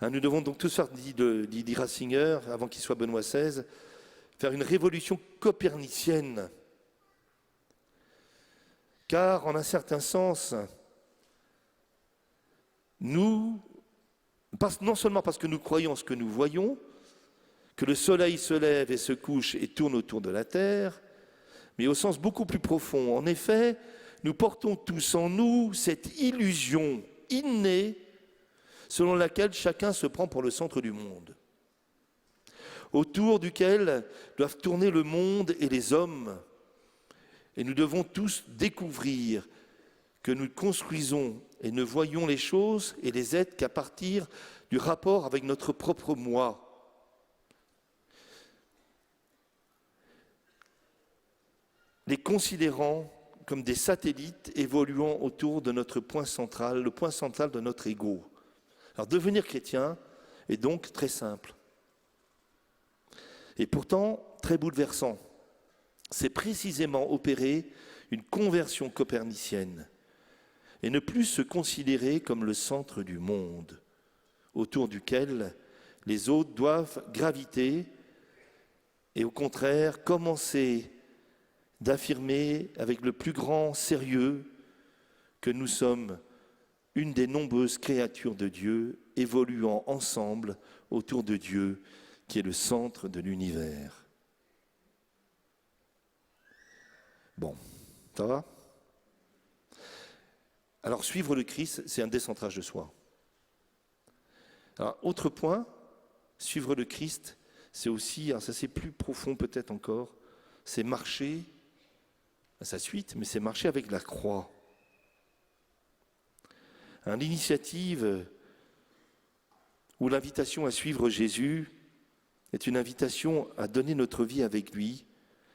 Nous devons donc tous faire, dit Ratzinger, avant qu'il soit Benoît XVI, faire une révolution copernicienne. Car, en un certain sens, non seulement parce que nous croyons ce que nous voyons, que le soleil se lève et se couche et tourne autour de la Terre, mais au sens beaucoup plus profond. En effet, nous portons tous en nous cette illusion innée selon laquelle chacun se prend pour le centre du monde, autour duquel doivent tourner le monde et les hommes. Et nous devons tous découvrir que nous construisons et ne voyons les choses et les êtres qu'à partir du rapport avec notre propre moi. Les considérant comme des satellites évoluant autour de notre point central, le point central de notre ego. Alors devenir chrétien est donc très simple. Et pourtant très bouleversant. c'est précisément opérer une conversion copernicienne et ne plus se considérer comme le centre du monde autour duquel les autres doivent graviter et au contraire commencer d'affirmer avec le plus grand sérieux que nous sommes une des nombreuses créatures de Dieu évoluant ensemble autour de Dieu qui est le centre de l'univers. Bon, ça va ? Alors suivre le Christ, c'est un décentrage de soi. Alors, autre point, suivre le Christ, c'est aussi, alors ça c'est plus profond peut-être encore, c'est marcher à sa suite, mais c'est marcher avec la croix. L'initiative ou l'invitation à suivre Jésus est une invitation à donner notre vie avec lui,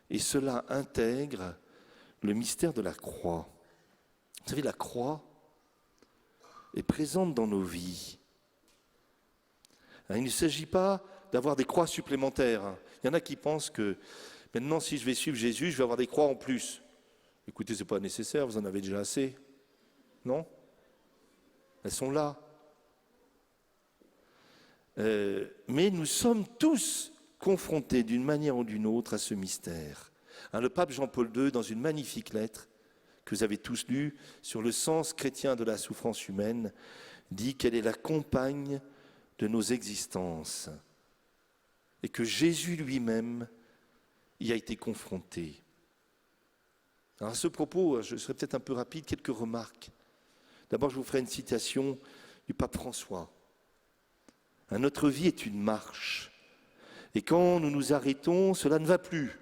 et cela intègre le mystère de la croix. Vous savez, la croix est présente dans nos vies. Il ne s'agit pas d'avoir des croix supplémentaires. Il y en a qui pensent que maintenant, si je vais suivre Jésus, je vais avoir des croix en plus. Écoutez, ce n'est pas nécessaire, vous en avez déjà assez. Non ? Elles sont là. Mais nous sommes tous confrontés d'une manière ou d'une autre à ce mystère. Le pape Jean-Paul II, dans une magnifique lettre que vous avez tous lue sur le sens chrétien de la souffrance humaine, dit qu'elle est la compagne de nos existences et que Jésus lui-même y a été confronté. Alors à ce propos, je serai peut-être un peu rapide, quelques remarques. D'abord, je vous ferai une citation du pape François. Notre vie est une marche. Et quand nous nous arrêtons, cela ne va plus.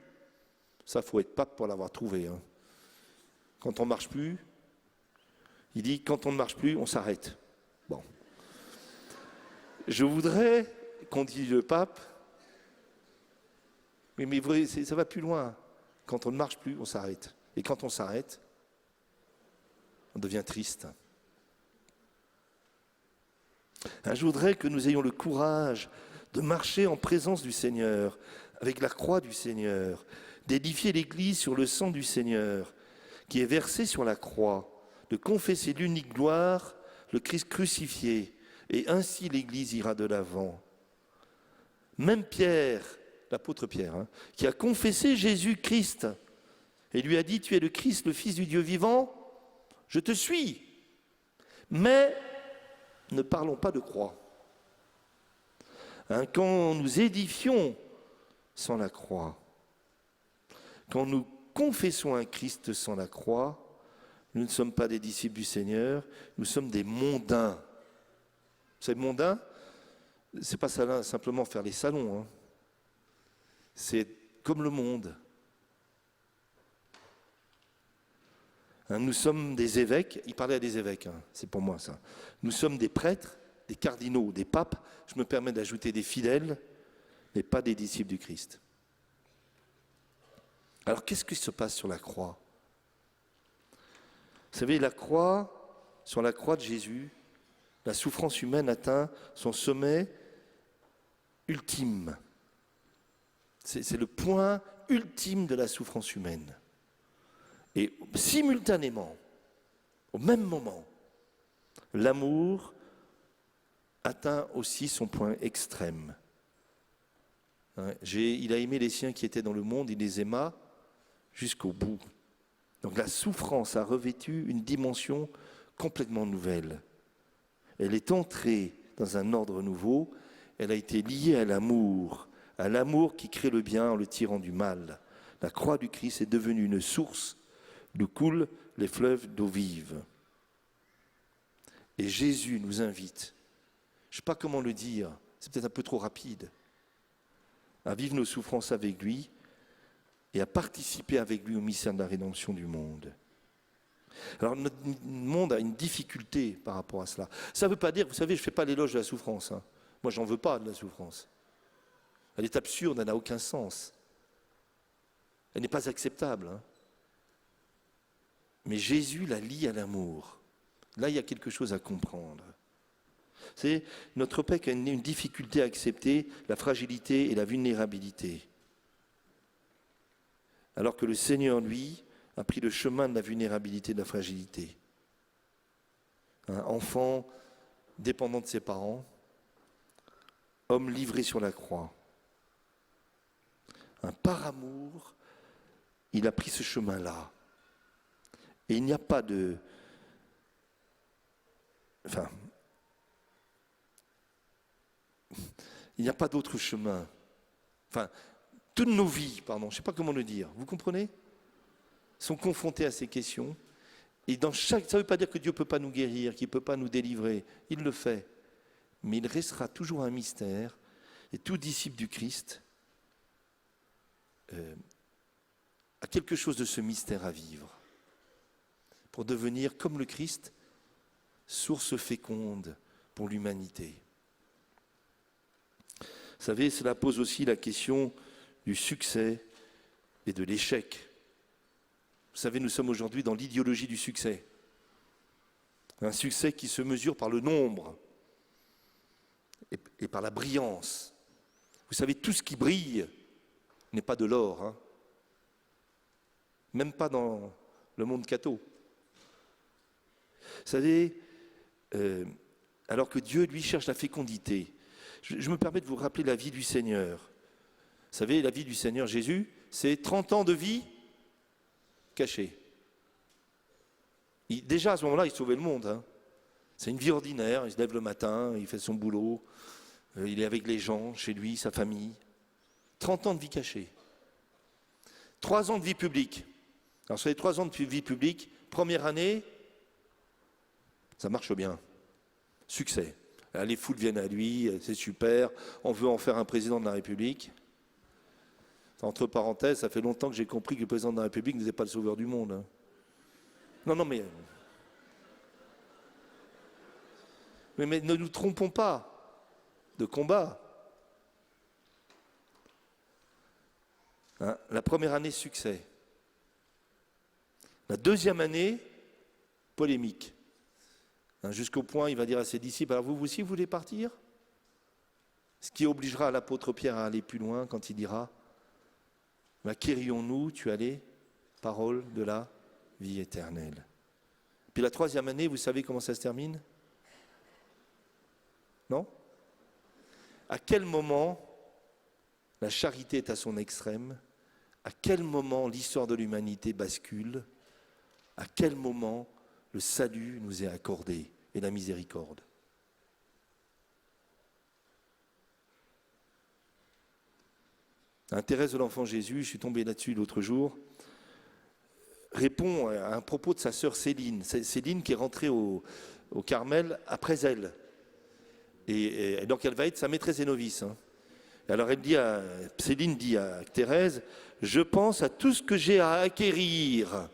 Ça, il faut être pape pour l'avoir trouvé. Quand on ne marche plus, il dit, quand on ne marche plus, on s'arrête. Bon. Je voudrais qu'on dise le pape, mais ça va plus loin. Quand on ne marche plus, on s'arrête. Et quand on s'arrête, on devient triste. Je voudrais que nous ayons le courage de marcher en présence du Seigneur, avec la croix du Seigneur, d'édifier l'Église sur le sang du Seigneur, qui est versé sur la croix, de confesser l'unique gloire, le Christ crucifié, et ainsi l'Église ira de l'avant. Même Pierre, l'apôtre Pierre, qui a confessé Jésus-Christ, et lui a dit, tu es le Christ, le Fils du Dieu vivant, je te suis. Mais ne parlons pas de croix. Quand nous édifions sans la croix, quand nous confessons un Christ sans la croix, nous ne sommes pas des disciples du Seigneur, nous sommes des mondains. Vous savez, mondain, c'est pas simplement faire les salons, c'est comme le monde. Nous sommes des évêques, il parlait à des évêques, c'est pour moi ça. Nous sommes des prêtres, des cardinaux, des papes, je me permets d'ajouter des fidèles, mais pas des disciples du Christ. Alors qu'est-ce qui se passe sur la croix ? Vous savez, sur la croix de Jésus, la souffrance humaine atteint son sommet ultime. C'est le point ultime de la souffrance humaine. Et simultanément, au même moment, l'amour atteint aussi son point extrême. Il a aimé les siens qui étaient dans le monde, il les aima jusqu'au bout. Donc la souffrance a revêtu une dimension complètement nouvelle. Elle est entrée dans un ordre nouveau, elle a été liée à l'amour qui crée le bien en le tirant du mal. La croix du Christ est devenue une source d'où coulent les fleuves d'eau vive. Et Jésus nous invite, je ne sais pas comment le dire, c'est peut-être un peu trop rapide, à vivre nos souffrances avec lui et à participer avec lui au mystère de la rédemption du monde. Alors notre monde a une difficulté par rapport à cela. Ça ne veut pas dire, vous savez, je ne fais pas l'éloge de la souffrance. Moi, j'en veux pas de la souffrance. Elle est absurde, elle n'a aucun sens. Elle n'est pas acceptable. Mais Jésus la lie à l'amour. Là, il y a quelque chose à comprendre. C'est notre peuple a une difficulté à accepter la fragilité et la vulnérabilité. alors que le Seigneur, lui, a pris le chemin de la vulnérabilité, de la fragilité. Un enfant dépendant de ses parents, homme livré sur la croix. Par amour, il a pris ce chemin-là. Et il n'y a pas de... Enfin, il n'y a pas d'autre chemin. Enfin, toutes nos vies, pardon, je ne sais pas comment le dire, vous comprenez, sont confrontées à ces questions. Et dans chaque, ça ne veut pas dire que Dieu ne peut pas nous guérir, qu'il ne peut pas nous délivrer. Il le fait. Mais il restera toujours un mystère. Et tout disciple du Christ a quelque chose de ce mystère à vivre. Pour devenir, comme le Christ, source féconde pour l'humanité. Vous savez, cela pose aussi la question du succès et de l'échec. Vous savez, nous sommes aujourd'hui dans l'idéologie du succès. Un succès qui se mesure par le nombre et par la brillance. Vous savez, tout ce qui brille n'est pas de l'or, hein. Même pas dans le monde catho. Vous savez, alors que Dieu, lui, cherche la fécondité. Je me permets de vous rappeler la vie du Seigneur. Vous savez, la vie du Seigneur Jésus, c'est 30 ans de vie cachée. Déjà, à ce moment-là, il sauvait le monde, hein. C'est une vie ordinaire, il se lève le matin, il fait son boulot, il est avec les gens, chez lui, sa famille. 30 ans de vie cachée. 3 ans de vie publique. Alors sur les 3 ans de vie publique, première année, ça marche bien. Succès. Les foules viennent à lui, c'est super, on veut en faire un président de la République. Entre parenthèses, ça fait longtemps que j'ai compris que le président de la République n'était pas le sauveur du monde, hein. Non, mais ne nous trompons pas de combat. Hein, la première année, succès. La deuxième année, polémique. Hein, jusqu'au point, il va dire à ses disciples, alors vous aussi, vous voulez partir? Ce qui obligera l'apôtre Pierre à aller plus loin quand il dira, qu'irions-nous, tu allais, parole de la vie éternelle. Puis la troisième année, vous savez comment ça se termine? Non? À quel moment la charité est à son extrême? À quel moment l'histoire de l'humanité bascule? À quel moment le salut nous est accordé et la miséricorde? Thérèse de l'Enfant Jésus, je suis tombé là-dessus l'autre jour, répond à un propos de sa sœur Céline. Céline qui est rentrée au Carmel après elle. Et donc elle va être sa maîtresse et novice, hein. Alors Céline dit à Thérèse, je pense à tout ce que j'ai à acquérir.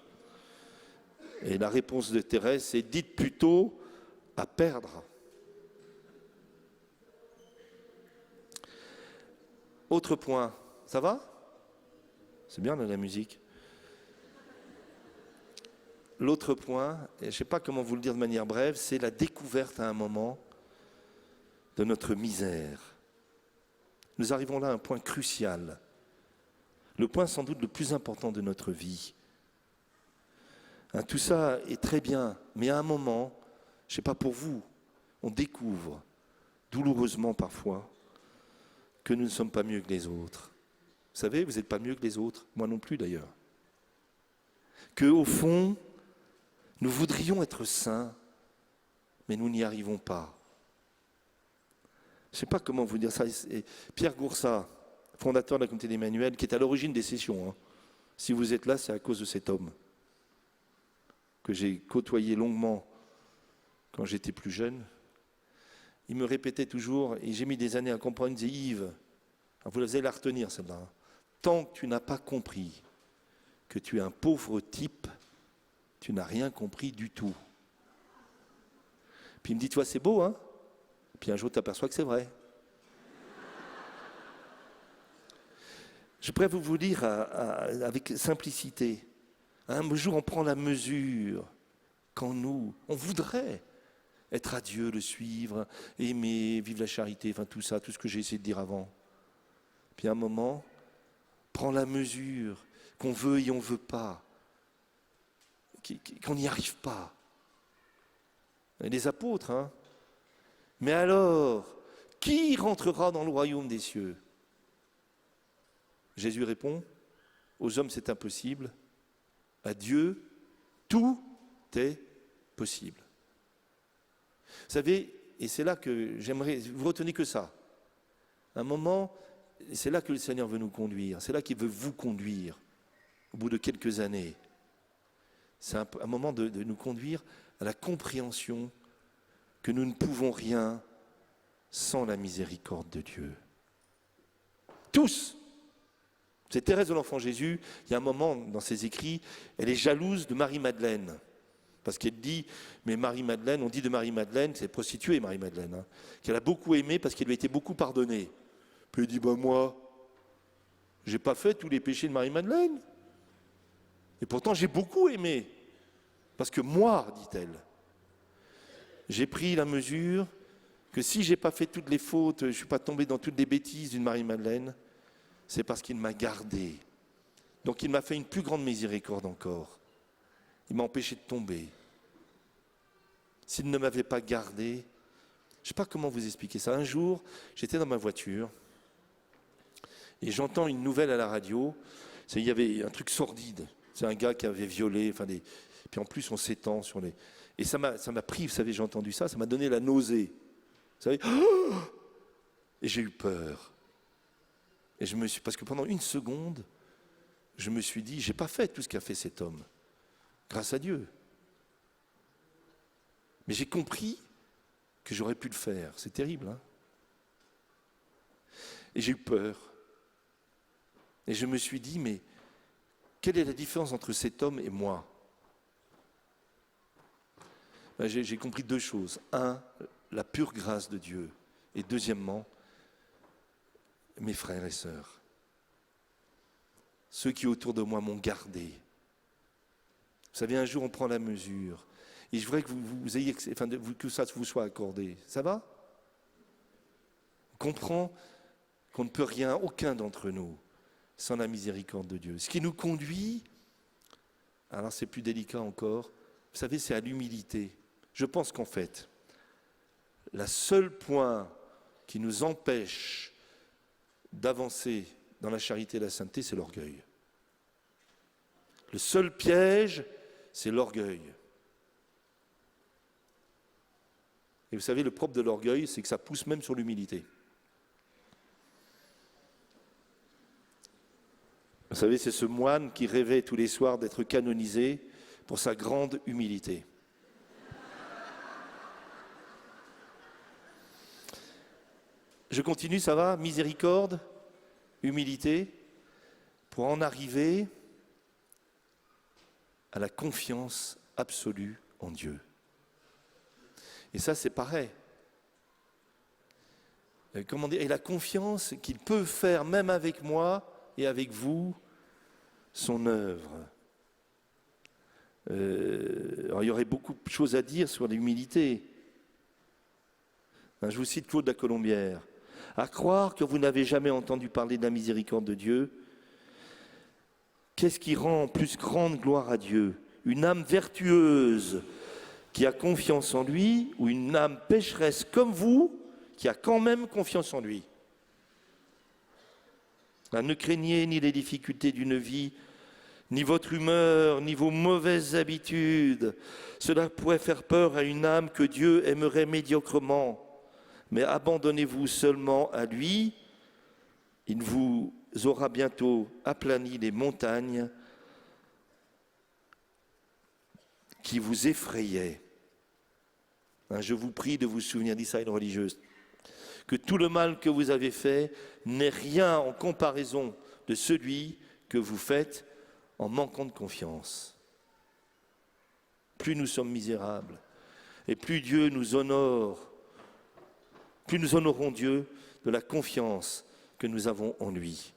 Et la réponse de Thérèse, c'est dites plutôt à perdre. Autre point, ça va? C'est bien la musique. L'autre point, et je ne sais pas comment vous le dire de manière brève, c'est la découverte à un moment de notre misère. Nous arrivons là à un point crucial, le point sans doute le plus important de notre vie. Hein, tout ça est très bien, mais à un moment, je ne sais pas pour vous, on découvre, douloureusement parfois, que nous ne sommes pas mieux que les autres. Vous savez, vous n'êtes pas mieux que les autres, moi non plus d'ailleurs. Qu'au fond, nous voudrions être saints, mais nous n'y arrivons pas. Je ne sais pas comment vous dire ça. Pierre Goursat, fondateur de la communauté d'Emmanuel, qui est à l'origine des sessions. Hein. Si vous êtes là, c'est à cause de cet homme que j'ai côtoyé longuement quand j'étais plus jeune. Il me répétait toujours, et j'ai mis des années à comprendre, il disait, Yves, vous allez la retenir celle-là, hein. Tant que tu n'as pas compris que tu es un pauvre type, tu n'as rien compris du tout. Puis il me dit, toi c'est beau, hein? Puis un jour, tu t'aperçois que c'est vrai. Je pourrais vous dire avec simplicité. Un jour, on prend la mesure quand on voudrait être à Dieu, le suivre, aimer, vivre la charité, enfin tout ça, tout ce que j'ai essayé de dire avant. Puis à un moment, prend la mesure qu'on veut et on ne veut pas, qu'on n'y arrive pas. Et les apôtres, hein. Mais alors, qui rentrera dans le royaume des cieux? Jésus répond, aux hommes c'est impossible, à Dieu tout est possible. Vous savez, et c'est là que j'aimerais, vous retenez que ça. Un moment, c'est là que le Seigneur veut nous conduire, c'est là qu'il veut vous conduire, au bout de quelques années. C'est un moment de nous conduire à la compréhension que nous ne pouvons rien sans la miséricorde de Dieu. Tous. C'est Thérèse de l'Enfant Jésus, il y a un moment dans ses écrits, elle est jalouse de Marie-Madeleine. Parce qu'elle dit, mais Marie-Madeleine, on dit de Marie-Madeleine, c'est prostituée Marie-Madeleine, hein, qu'elle a beaucoup aimé parce qu'elle lui a été beaucoup pardonnée. Puis elle dit, moi, j'ai pas fait tous les péchés de Marie-Madeleine. Et pourtant, j'ai beaucoup aimé. Parce que moi, dit-elle, j'ai pris la mesure que si j'ai pas fait toutes les fautes, je ne suis pas tombé dans toutes les bêtises d'une Marie-Madeleine, c'est parce qu'il m'a gardé. Donc il m'a fait une plus grande miséricorde encore. Il m'a empêché de tomber. S'il ne m'avait pas gardé, je ne sais pas comment vous expliquer ça. Un jour, j'étais dans ma voiture et j'entends une nouvelle à la radio. Il y avait un truc sordide. C'est un gars qui avait violé, puis en plus on s'étend sur les... Et ça m'a pris, vous savez, j'ai entendu ça, ça m'a donné la nausée. Vous savez, et j'ai eu peur. Et parce que pendant une seconde, je me suis dit, j'ai pas fait tout ce qu'a fait cet homme. Grâce à Dieu. Mais j'ai compris que j'aurais pu le faire. C'est terrible, hein? Et j'ai eu peur. Et je me suis dit, mais quelle est la différence entre cet homme et moi? J'ai compris deux choses. Un, la pure grâce de Dieu. Et deuxièmement, mes frères et sœurs. Ceux qui autour de moi m'ont gardé. Vous savez, un jour on prend la mesure. Et je voudrais que vous ayez, que ça vous soit accordé. Ça va? On comprend qu'on ne peut rien, aucun d'entre nous, sans la miséricorde de Dieu. Ce qui nous conduit, alors c'est plus délicat encore, vous savez, c'est à l'humilité. Je pense qu'en fait, le seul point qui nous empêche d'avancer dans la charité et la sainteté, c'est l'orgueil. Le seul piège, c'est l'orgueil. Et vous savez, le propre de l'orgueil, c'est que ça pousse même sur l'humilité. Vous savez, c'est ce moine qui rêvait tous les soirs d'être canonisé pour sa grande humilité. Je continue, ça va? Miséricorde, humilité, pour en arriver à la confiance absolue en Dieu. Et ça, c'est pareil. Comment dire? Et la confiance qu'il peut faire, même avec moi et avec vous, son œuvre. Alors, il y aurait beaucoup de choses à dire sur l'humilité. Je vous cite Claude de la Colombière. À croire que vous n'avez jamais entendu parler de la miséricorde de Dieu, qu'est-ce qui rend plus grande gloire à Dieu? Une âme vertueuse qui a confiance en lui ou une âme pécheresse comme vous qui a quand même confiance en lui? Ne craignez ni les difficultés d'une vie, ni votre humeur, ni vos mauvaises habitudes. Cela pourrait faire peur à une âme que Dieu aimerait médiocrement. Mais abandonnez-vous seulement à lui, il vous aura bientôt aplani les montagnes qui vous effrayaient. Je vous prie de vous souvenir, dit ça une religieuse, que tout le mal que vous avez fait n'est rien en comparaison de celui que vous faites en manquant de confiance. Plus nous sommes misérables et plus Dieu nous honore, plus nous honorons Dieu de la confiance que nous avons en lui.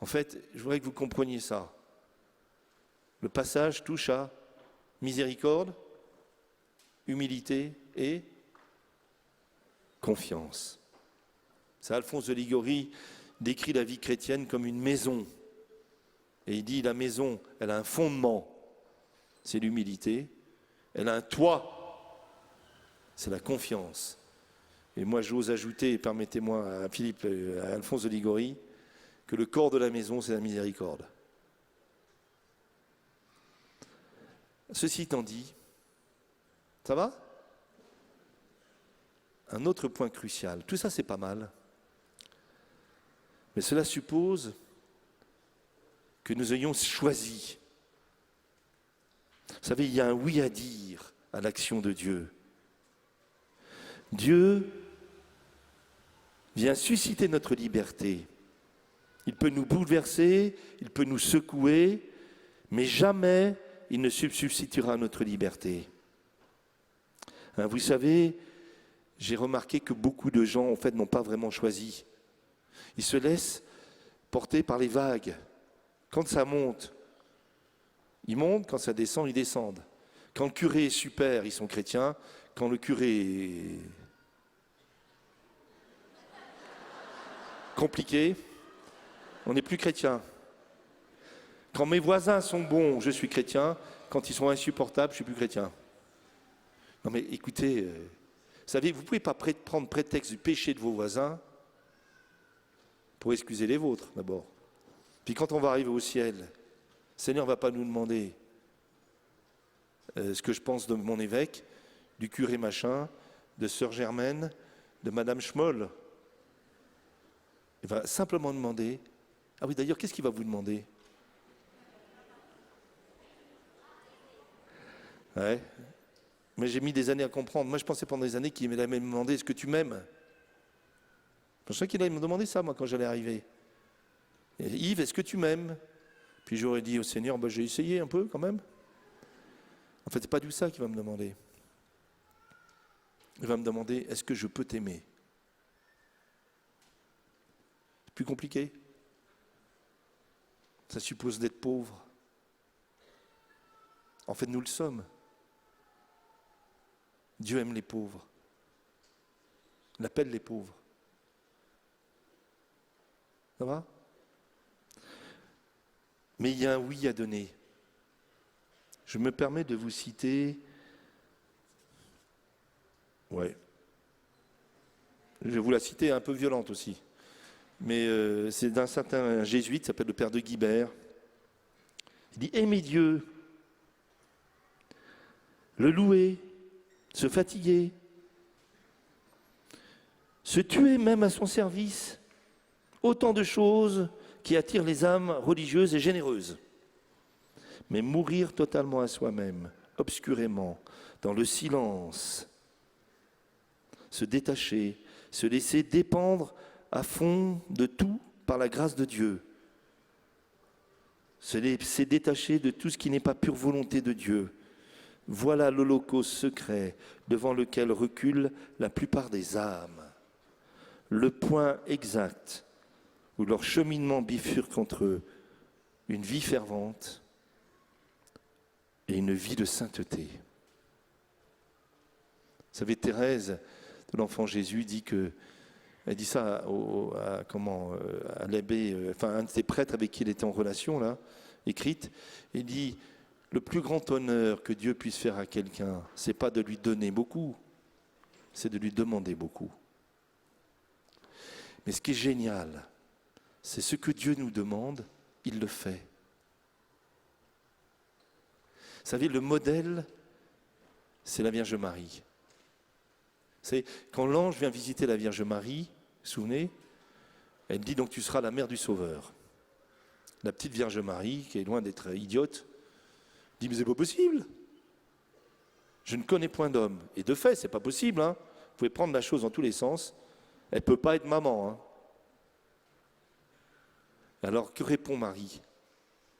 En fait, je voudrais que vous compreniez ça. Le passage touche à miséricorde, humilité et confiance. C'est Alphonse de Liguori décrit la vie chrétienne comme une maison. Et il dit, la maison, elle a un fondement, c'est l'humilité. Elle a un toit, c'est la confiance. Et moi, j'ose ajouter, permettez-moi à Philippe, à Alphonse de Liguori, que le corps de la maison, c'est la miséricorde. Ceci étant dit, ça va ? Un autre point crucial, tout ça c'est pas mal, mais cela suppose que nous ayons choisi. Vous savez, il y a un oui à dire à l'action de Dieu. Dieu vient susciter notre liberté. Il peut nous bouleverser, il peut nous secouer, mais jamais il ne substituera à notre liberté. Hein, vous savez, j'ai remarqué que beaucoup de gens, en fait, n'ont pas vraiment choisi. Ils se laissent porter par les vagues. Quand ça monte, ils montent, quand ça descend, ils descendent. Quand le curé est super, ils sont chrétiens. Quand le curé est compliqué, on n'est plus chrétien. Quand mes voisins sont bons, je suis chrétien. Quand ils sont insupportables, je ne suis plus chrétien. Non mais écoutez, vous savez, vous ne pouvez pas prendre prétexte du péché de vos voisins pour excuser les vôtres d'abord. Puis quand on va arriver au ciel, le Seigneur ne va pas nous demander ce que je pense de mon évêque, du curé machin, de sœur Germaine, de madame Schmoll. Il va simplement demander, ah oui d'ailleurs, qu'est-ce qu'il va vous demander ? Ouais. Mais j'ai mis des années à comprendre. Moi je pensais pendant des années qu'il allait me demander, est-ce que tu m'aimes ? Je pensais qu'il allait me demander ça moi quand j'allais arriver. Et Yves, est-ce que tu m'aimes ? Puis j'aurais dit au Seigneur, j'ai essayé un peu quand même. En fait, c'est pas du ça qu'il va me demander. Il va me demander, est-ce que je peux t'aimer ? C'est plus compliqué. Ça suppose d'être pauvre. En fait, nous le sommes. Dieu aime les pauvres. Il appelle les pauvres. Ça va ? Mais il y a un oui à donner. Je me permets de vous citer... Ouais. Je vais vous la citer un peu violente aussi. Mais c'est d'un certain jésuite, qui s'appelle le père de Guibert. Il dit « Aimer Dieu, le louer, se fatiguer, se tuer même à son service, autant de choses qui attirent les âmes religieuses et généreuses. Mais mourir totalement à soi-même, obscurément, dans le silence, se détacher, se laisser dépendre à fond de tout par la grâce de Dieu, se laisser détacher de tout ce qui n'est pas pure volonté de Dieu. Voilà l'holocauste secret devant lequel reculent la plupart des âmes. Le point exact où leur cheminement bifurque entre une vie fervente et une vie de sainteté. Vous savez, Thérèse de l'Enfant Jésus dit que, elle dit ça à l'abbé, un de ses prêtres avec qui il était en relation, là, écrite, il dit, le plus grand honneur que Dieu puisse faire à quelqu'un, c'est pas de lui donner beaucoup, c'est de lui demander beaucoup. Mais ce qui est génial, c'est ce que Dieu nous demande, il le fait. Vous savez, le modèle, c'est la Vierge Marie. C'est quand l'ange vient visiter la Vierge Marie, vous vous souvenez, elle dit donc tu seras la mère du Sauveur. La petite Vierge Marie, qui est loin d'être idiote, dit mais c'est pas possible. Je ne connais point d'homme. Et de fait, c'est pas possible. Hein. Vous pouvez prendre la chose dans tous les sens. Elle ne peut pas être maman. Hein. Alors que répond Marie ?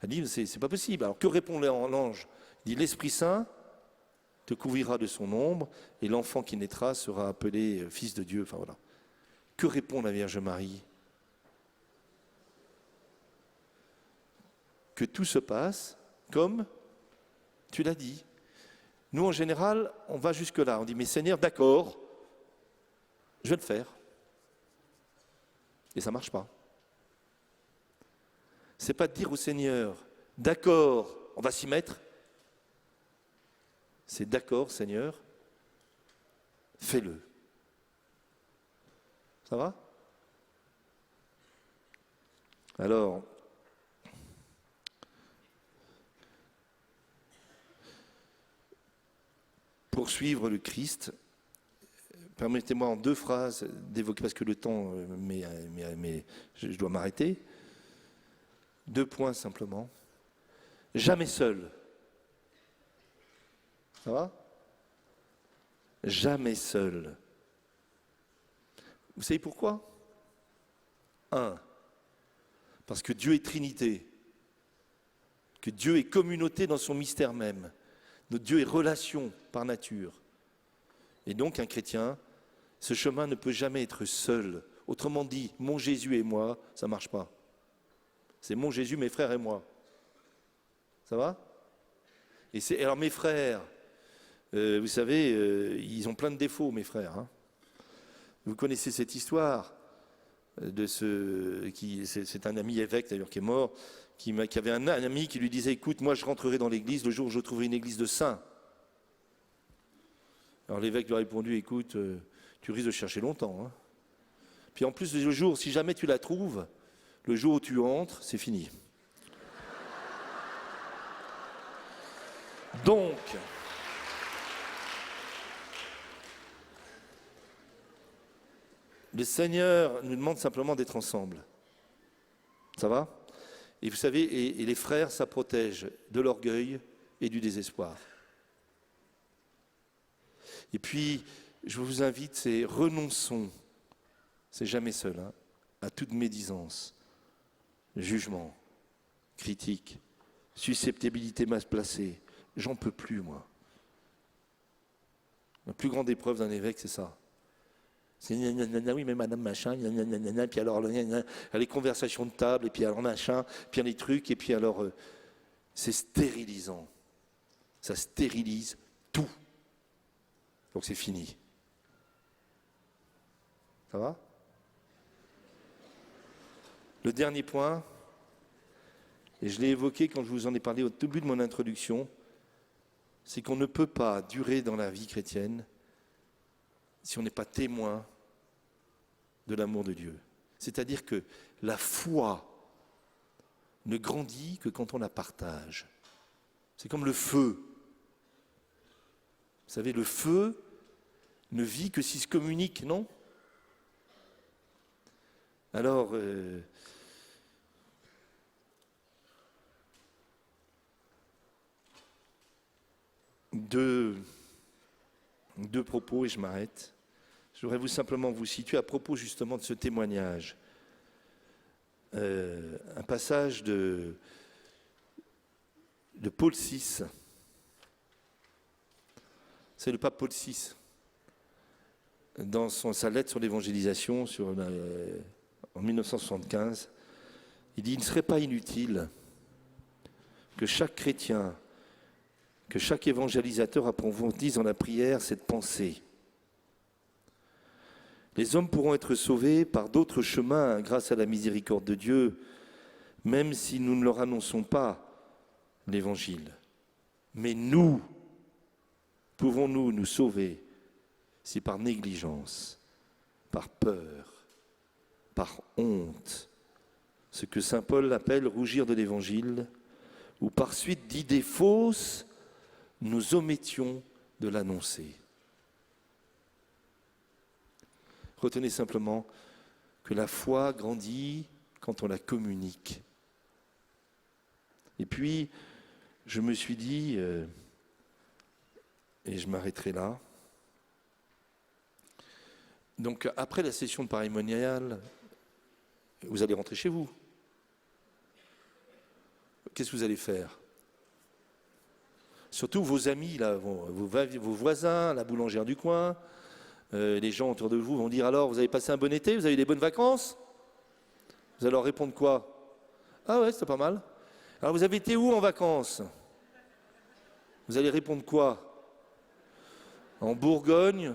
Elle dit c'est pas possible. Alors que répond l'ange ? Il dit l'Esprit Saint te couvrira de son ombre et l'enfant qui naîtra sera appelé fils de Dieu. Enfin voilà. Que répond la Vierge Marie ? Que tout se passe comme tu l'as dit. Nous, en général, on va jusque-là. On dit, mais Seigneur, d'accord, je vais le faire. Et ça ne marche pas. C'est pas de dire au Seigneur, d'accord, on va s'y mettre. C'est d'accord, Seigneur, fais-le. Ça va? Alors, pour suivre le Christ, permettez-moi en 2 phrases d'évoquer, parce que le temps, mais je dois m'arrêter. 2 points simplement. Jamais seul. Ça va? Jamais seul. Vous savez pourquoi? 1. Parce que Dieu est Trinité. Que Dieu est communauté dans son mystère même. Notre Dieu est relation par nature. Et donc un chrétien, ce chemin ne peut jamais être seul. Autrement dit, mon Jésus et moi, ça ne marche pas. C'est mon Jésus, mes frères et moi. Ça va? Alors mes frères, vous savez, ils ont plein de défauts, mes frères. Hein. Vous connaissez cette histoire de c'est un ami évêque d'ailleurs qui est mort, qui avait un ami qui lui disait, écoute, moi je rentrerai dans l'église le jour où je trouverai une église de saints. Alors l'évêque lui a répondu, écoute, tu risques de chercher longtemps. Hein. Puis en plus, le jour, si jamais tu la trouves, le jour où tu entres, c'est fini. Donc, le Seigneur nous demande simplement d'être ensemble. Ça va? Et vous savez, et les frères, ça protège de l'orgueil et du désespoir. Et puis, je vous invite, c'est renonçons, c'est jamais seul, hein, à toute médisance, jugement, critique, susceptibilité mal placée. J'en peux plus, moi. La plus grande épreuve d'un évêque, c'est ça. C'est oui, mais madame machin, puis alors les conversations de table, et puis alors machin, puis les trucs, et puis alors c'est stérilisant. Ça stérilise tout. Donc c'est fini. Ça va? Le dernier point, et je l'ai évoqué quand je vous en ai parlé au début de mon introduction, c'est qu'on ne peut pas durer dans la vie chrétienne si on n'est pas témoin de l'amour de Dieu. C'est-à-dire que la foi ne grandit que quand on la partage. C'est comme le feu. Vous savez, le feu ne vit que s'il se communique, non? Alors, deux propos et je m'arrête. Je voudrais simplement vous situer à propos justement de ce témoignage. Un passage de Paul VI. C'est le pape Paul VI. Dans sa lettre sur l'évangélisation en 1975, il dit « Il ne serait pas inutile que chaque chrétien, que chaque évangélisateur approfondisse dans la prière cette pensée. Les hommes pourront être sauvés par d'autres chemins grâce à la miséricorde de Dieu, même si nous ne leur annonçons pas l'Évangile. Mais nous, pouvons-nous nous sauver si par négligence, par peur, par honte, ce que saint Paul appelle rougir de l'Évangile, ou par suite d'idées fausses, nous omettions de l'annoncer. Retenez simplement que la foi grandit quand on la communique. Et puis, je me suis dit, et je m'arrêterai là, donc après la session de parémoniale, vous allez rentrer chez vous. Qu'est-ce que vous allez faire? Surtout vos amis, là, vos voisins, la boulangère du coin, les gens autour de vous vont dire, alors, vous avez passé un bon été, vous avez eu des bonnes vacances? Vous allez leur répondre quoi? Ah ouais, c'était pas mal. Alors, vous avez été où en vacances? Vous allez répondre quoi? En Bourgogne?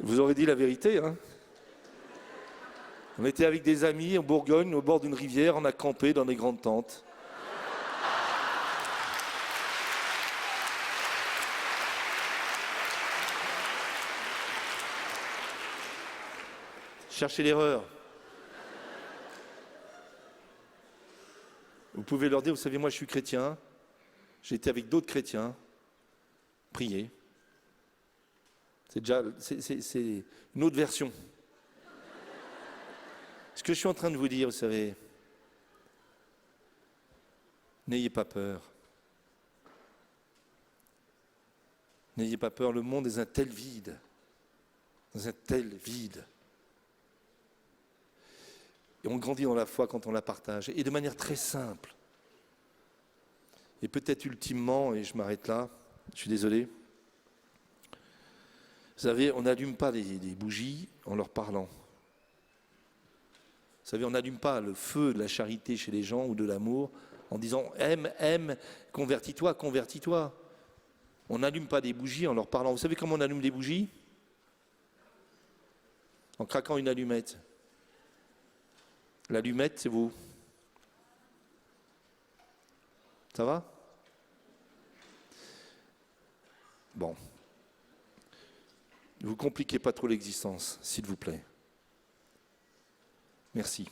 vous aurez dit la vérité, hein. On était avec des amis en Bourgogne, au bord d'une rivière, on a campé dans des grandes tentes. Cherchez l'erreur. Vous pouvez leur dire, vous savez, moi je suis chrétien, j'ai été avec d'autres chrétiens, priez. C'est déjà, c'est une autre version. Ce que je suis en train de vous dire, vous savez, n'ayez pas peur. N'ayez pas peur, le monde est un tel vide, dans un tel vide. Et on grandit dans la foi quand on la partage, et de manière très simple. Et peut-être ultimement, et je m'arrête là, je suis désolé, vous savez, on n'allume pas des bougies en leur parlant. Vous savez, on n'allume pas le feu de la charité chez les gens ou de l'amour en disant « aime, aime, convertis-toi, convertis-toi ». On n'allume pas des bougies en leur parlant. Vous savez comment on allume des bougies? En craquant une allumette. L'allumette, c'est vous. Ça va? Bon. Ne vous compliquez pas trop l'existence, s'il vous plaît. Merci.